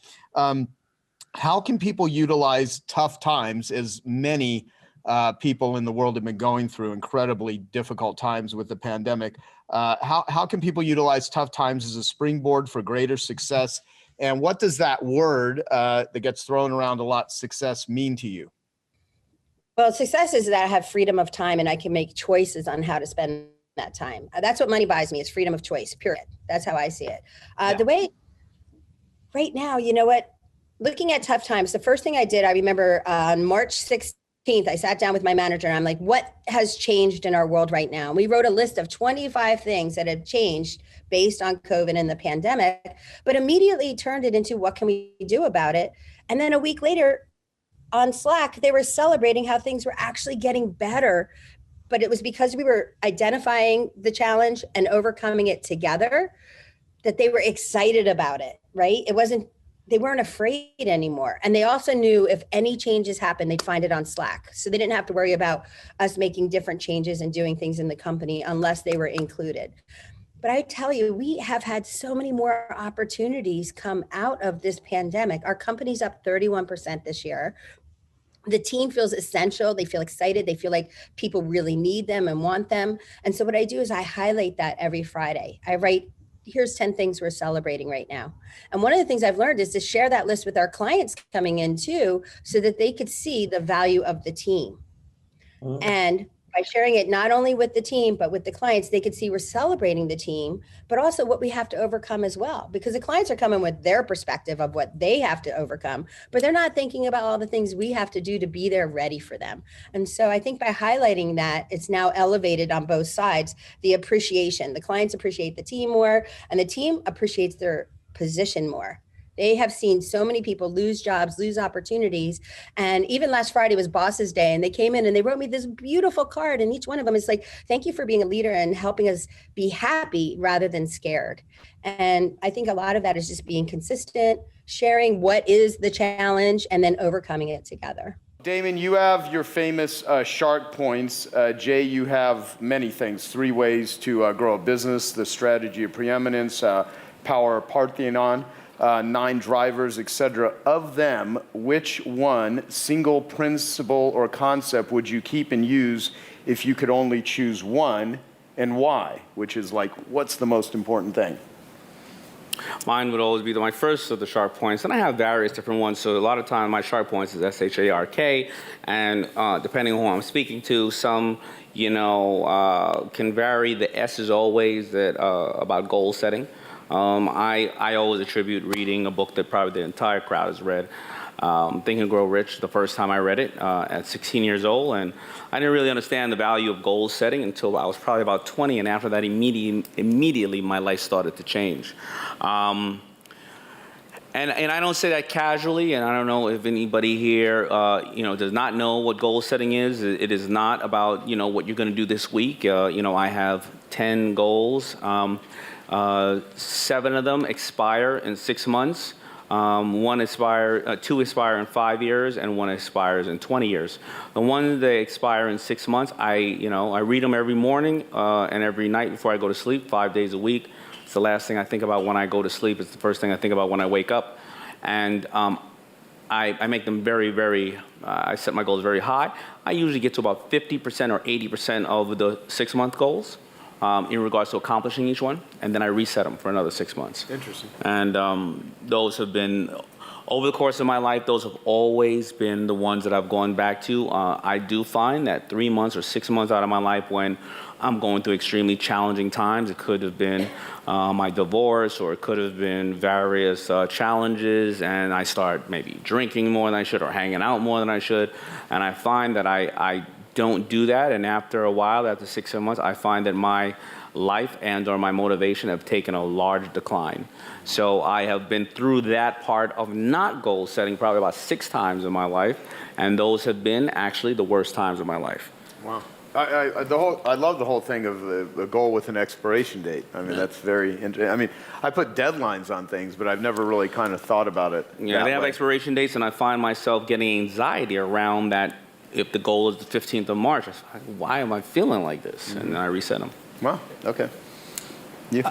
How can people utilize tough times, as many people in the world have been going through incredibly difficult times with the pandemic? How can people utilize tough times as a springboard for greater success? And what does that word that gets thrown around a lot, success, mean to you? Well, success is that I have freedom of time and I can make choices on how to spend that time. That's what money buys me, is freedom of choice, period. That's how I see it. The way right now, looking at tough times, the first thing I did, I remember on March 16th, I sat down with my manager and I'm like, what has changed in our world right now? And we wrote a list of 25 things that have changed based on COVID and the pandemic, but immediately turned it into what can we do about it? And then a week later on Slack, they were celebrating how things were actually getting better, but it was because we were identifying the challenge and overcoming it together that they were excited about it, right? They weren't afraid anymore. And they also knew if any changes happened, they'd find it on Slack. So they didn't have to worry about us making different changes and doing things in the company unless they were included. But I tell you, we have had so many more opportunities come out of this pandemic. Our company's up 31% this year. The team feels essential. They feel excited. They feel like people really need them and want them. And so what I do is I highlight that every Friday. I write, here's 10 things we're celebrating right now. And one of the things I've learned is to share that list with our clients coming in too, so that they could see the value of the team. And by sharing it not only with the team, but with the clients, they could see we're celebrating the team, but also what we have to overcome as well. Because the clients are coming with their perspective of what they have to overcome, but they're not thinking about all the things we have to do to be there ready for them. And so I think by highlighting that, it's now elevated on both sides, the appreciation. The clients appreciate the team more, and the team appreciates their position more. They have seen so many people lose jobs, lose opportunities. And even last Friday was Boss's Day, and they came in and they wrote me this beautiful card. And each one of them is like, thank you for being a leader and helping us be happy rather than scared. And I think a lot of that is just being consistent, sharing what is the challenge, and then overcoming it together. Damon, you have your famous shark points. Jay, you have many things, 3 ways to grow a business, the strategy of preeminence, power of Parthenon, 9 drivers, etc. Of them, which one single principle or concept would you keep and use if you could only choose one, and why? Which is like, what's the most important thing? Mine would always be my first of the sharp points, and I have various different ones. So a lot of time my sharp points is SHARK, and depending on who I'm speaking to, some can vary. The S is always that about goal setting. I always attribute reading a book that probably the entire crowd has read, Think and Grow Rich, the first time I read it at 16 years old. And I didn't really understand the value of goal setting until I was probably about 20. And after that, immediately my life started to change. And I don't say that casually, and I don't know if anybody here, does not know what goal setting is. It is not about, what you're going to do this week. I have 10 goals. 7 of them expire in 6 months. 2 expire in 5 years, and 1 expires in 20 years. The ones that expire in 6 months, I read them every morning and every night before I go to sleep, 5 days a week. It's the last thing I think about when I go to sleep. It's the first thing I think about when I wake up. And I make them very, very, I set my goals very high. I usually get to about 50% or 80% of the 6-month goals in regards to accomplishing each one, and then I reset them for another 6 months. Interesting. And those have been, over the course of my life, those have always been the ones that I've gone back to. I do find that 3 months or 6 months out of my life when I'm going through extremely challenging times, it could have been my divorce, or it could have been various challenges, and I start maybe drinking more than I should or hanging out more than I should, and I find that I don't do that, and after a while, after 6, 7 months, I find that my life and or my motivation have taken a large decline. So I have been through that part of not goal setting probably about 6 times in my life, and those have been actually the worst times of my life. Wow. I love the whole thing of the goal with an expiration date. I mean, that's very interesting. I mean, I put deadlines on things, but I've never really kind of thought about it. Yeah, they have expiration dates, and I find myself getting anxiety around that. If the goal is the 15th of March, why am I feeling like this? Mm-hmm. And then I reset them. Wow, okay. You?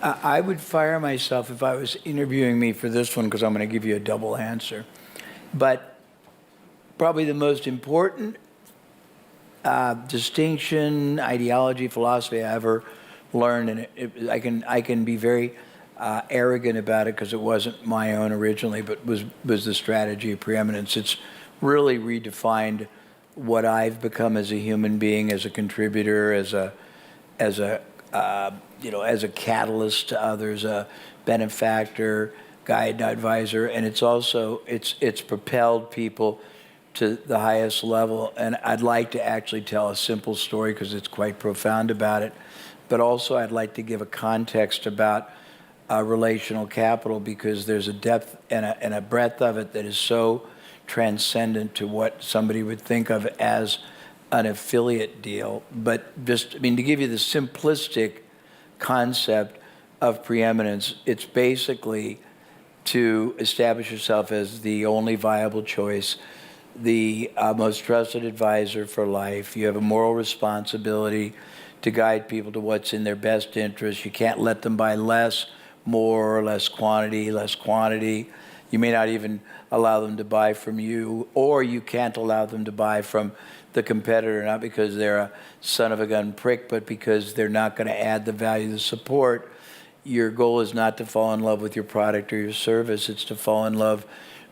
I would fire myself if I was interviewing me for this one, because I'm going to give you a double answer. But probably the most important distinction, ideology, philosophy I ever learned, and I can be very arrogant about it because it wasn't my own originally, but was the strategy of preeminence. It's really redefined what I've become as a human being, as a contributor, as a catalyst to others, a benefactor, guide, advisor, and it's also it's propelled people to the highest level. And I'd like to actually tell a simple story because it's quite profound about it, but also I'd like to give a context about relational capital, because there's a depth and a breadth of it that is so transcendent to what somebody would think of as an affiliate deal. But just, I mean, to give you the simplistic concept of preeminence, it's basically to establish yourself as the only viable choice, the most trusted advisor for life. You have a moral responsibility to guide people to what's in their best interest. You can't let them buy less, more, or less quantity. You may not even allow them to buy from you, or you can't allow them to buy from the competitor, not because they're a son of a gun prick, but because they're not going to add the value, the support. Your goal is not to fall in love with your product or your service. It's to fall in love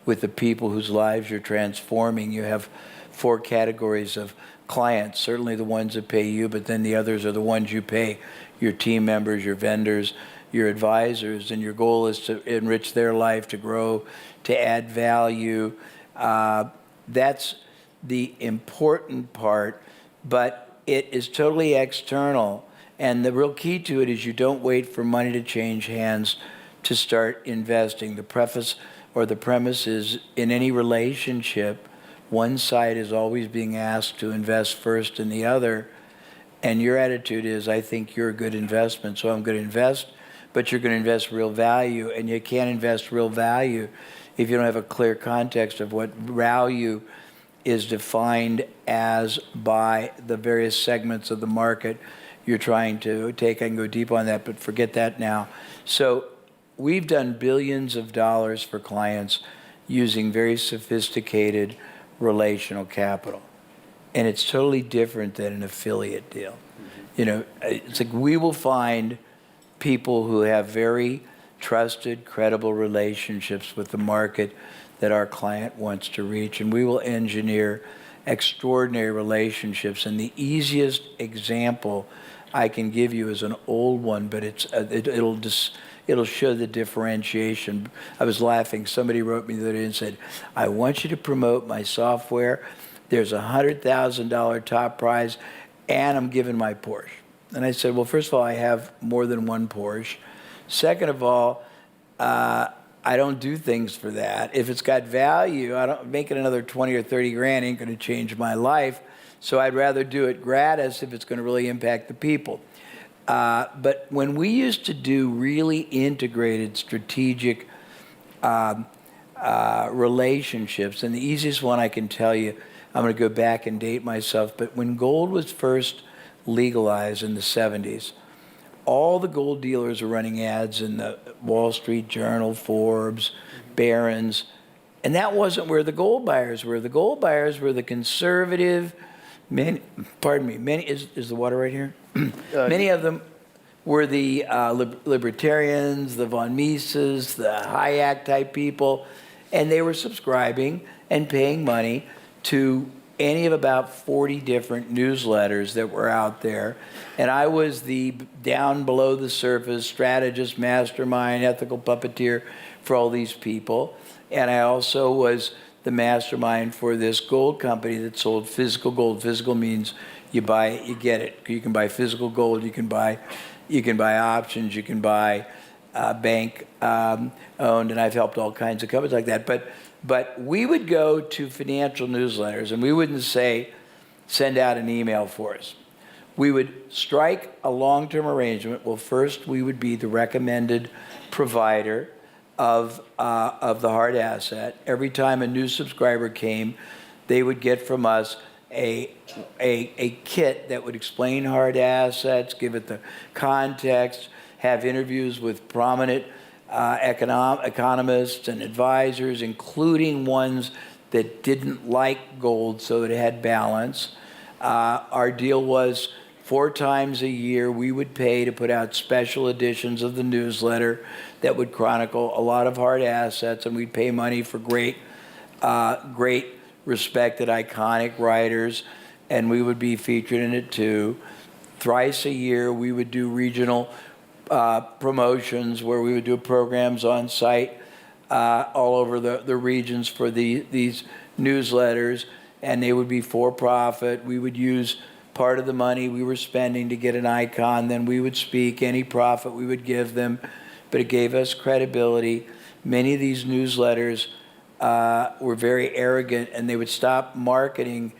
with the people whose lives you're transforming. You have 4 categories of clients, certainly the ones that pay you, but then the others are the ones you pay, your team members, your vendors, your advisors, and your goal is to enrich their life, to grow, to add value. That's the important part, but it is totally external. And the real key to it is you don't wait for money to change hands to start investing. The preface or the premise is, in any relationship, one side is always being asked to invest first in the other. And your attitude is, I think you're a good investment, so I'm going to invest, but you're going to invest real value. And you can't invest real value if you don't have a clear context of what value is defined as by the various segments of the market you're trying to take. I can go deep on that, but forget that now. So we've done billions of dollars for clients using very sophisticated relational capital. And it's totally different than an affiliate deal. Mm-hmm. You know, it's like we will find people who have very trusted, credible relationships with the market that our client wants to reach, and we will engineer extraordinary relationships. And the easiest example I can give you is an old one, but it'll show the differentiation. I was laughing. Somebody wrote me the other day and said, I want you to promote my software. There's a $100,000 top prize, and I'm giving my Porsche. And I said, well, first of all, I have more than one Porsche. Second of all, I don't do things for that. If it's got value, I don't make it another 20 or 30 grand ain't going to change my life. So I'd rather do it gratis if it's going to really impact the people. But when we used to do really integrated strategic relationships, and the easiest one I can tell you, I'm going to go back and date myself, but when gold was first legalized in the 70s, all the gold dealers were running ads in the Wall Street Journal, Forbes, Barron's, And that wasn't where the gold buyers were. The gold buyers were the conservative, many, is the water right here? Many of them were the libertarians, the von Mises, the Hayek type people, and they were subscribing and paying money to any of about 40 different newsletters that were out there. And I was the down below the surface strategist, mastermind, ethical puppeteer for all these people. And I also was the mastermind for this gold company that sold physical gold. Physical means you buy it, you get it. You can buy physical gold, you can buy options, you can buy bank owned, and I've helped all kinds of companies like that. But we would go to financial newsletters, and we wouldn't say, send out an email for us. We would strike a long-term arrangement. Well, first, we would be the recommended provider of the hard asset. Every time a new subscriber came, they would get from us a kit that would explain hard assets, give it the context, have interviews with prominent economists and advisors, including ones that didn't like gold, so that it had balance. Our deal was 4 times a year we would pay to put out special editions of the newsletter that would chronicle a lot of hard assets, and we'd pay money for great respected, iconic writers, and we would be featured in it too. Thrice a year we would do regional promotions where we would do programs on site all over the regions for these newsletters, and they would be for profit. We would use part of the money we were spending to get an icon, then we would speak. Any profit we would give them, but it gave us credibility. Many of these newsletters were very arrogant, and they would stop marketing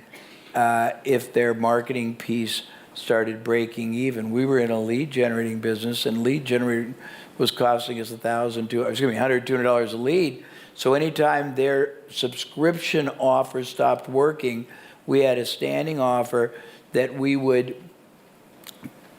if their marketing piece started breaking even. We were in a lead generating business, and lead generating was costing us $100, $200 a lead. So anytime their subscription offer stopped working, we had a standing offer that we would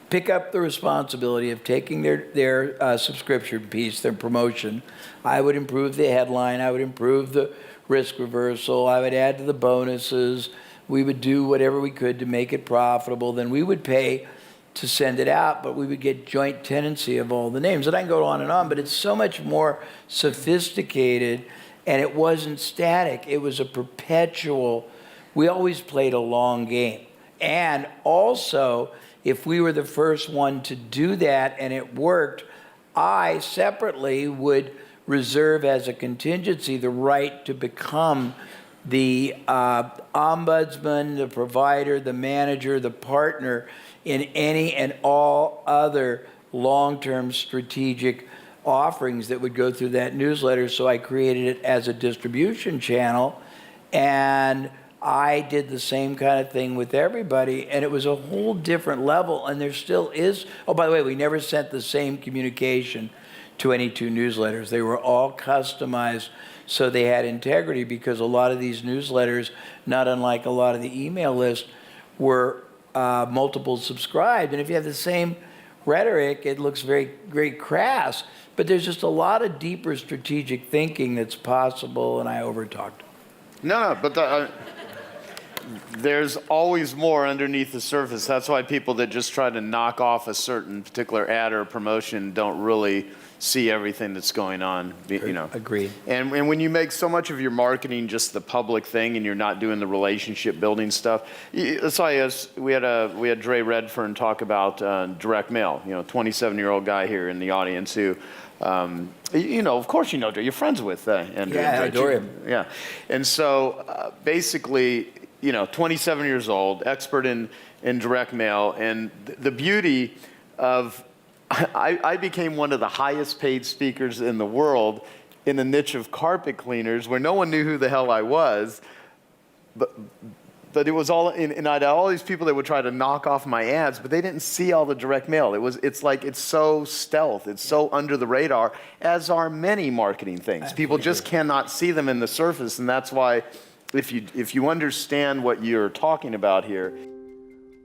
pick up the responsibility of taking their subscription piece, their promotion. I would improve the headline, I would improve the risk reversal, I would add to the bonuses. We would do whatever we could to make it profitable. Then we would pay to send it out, but we would get joint tenancy of all the names. And I can go on, but it's so much more sophisticated, and it wasn't static. It was a perpetual, we always played a long game. And also, if we were the first one to do that and it worked, I separately would reserve as a contingency the right to become the ombudsman, the provider, the manager, the partner in any and all other long-term strategic offerings that would go through that newsletter. So I created it as a distribution channel, and I did the same kind of thing with everybody, and it was a whole different level, and there still is. Oh, by the way, we never sent the same communication to any 2 newsletters. They were all customized so they had integrity, because a lot of these newsletters, not unlike a lot of the email lists, were multiple subscribed. And if you have the same rhetoric, it looks very crass. But there's just a lot of deeper strategic thinking that's possible, and I overtalked. No, but there's always more underneath the surface. That's why people that just try to knock off a certain particular ad or promotion don't really see everything that's going on. Agreed. And when you make so much of your marketing just the public thing, and you're not doing the relationship building stuff, that's why we had Dre Redfern talk about direct mail. 27-year-old guy here in the audience who. Of course you know Dre. You're friends with Andrew. Yeah, I adore him. Yeah, and so basically, 27 years old, expert in direct mail, and the beauty of I became one of the highest paid speakers in the world in the niche of carpet cleaners, where no one knew who the hell I was, but it was all, and I had all these people that would try to knock off my ads, but they didn't see all the direct mail. It's so stealth, it's so under the radar, as are many marketing things. People just cannot see them in the surface, and that's why if you understand what you're talking about here.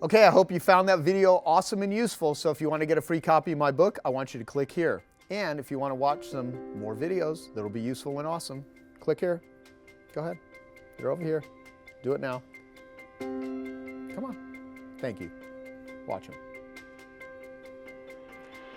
Okay, I hope you found that video awesome and useful. So if you want to get a free copy of my book, I want you to click here. And if you want to watch some more videos that'll be useful and awesome, click here. Go ahead. You're over here. Do it now. Come on. Thank you. Watch him.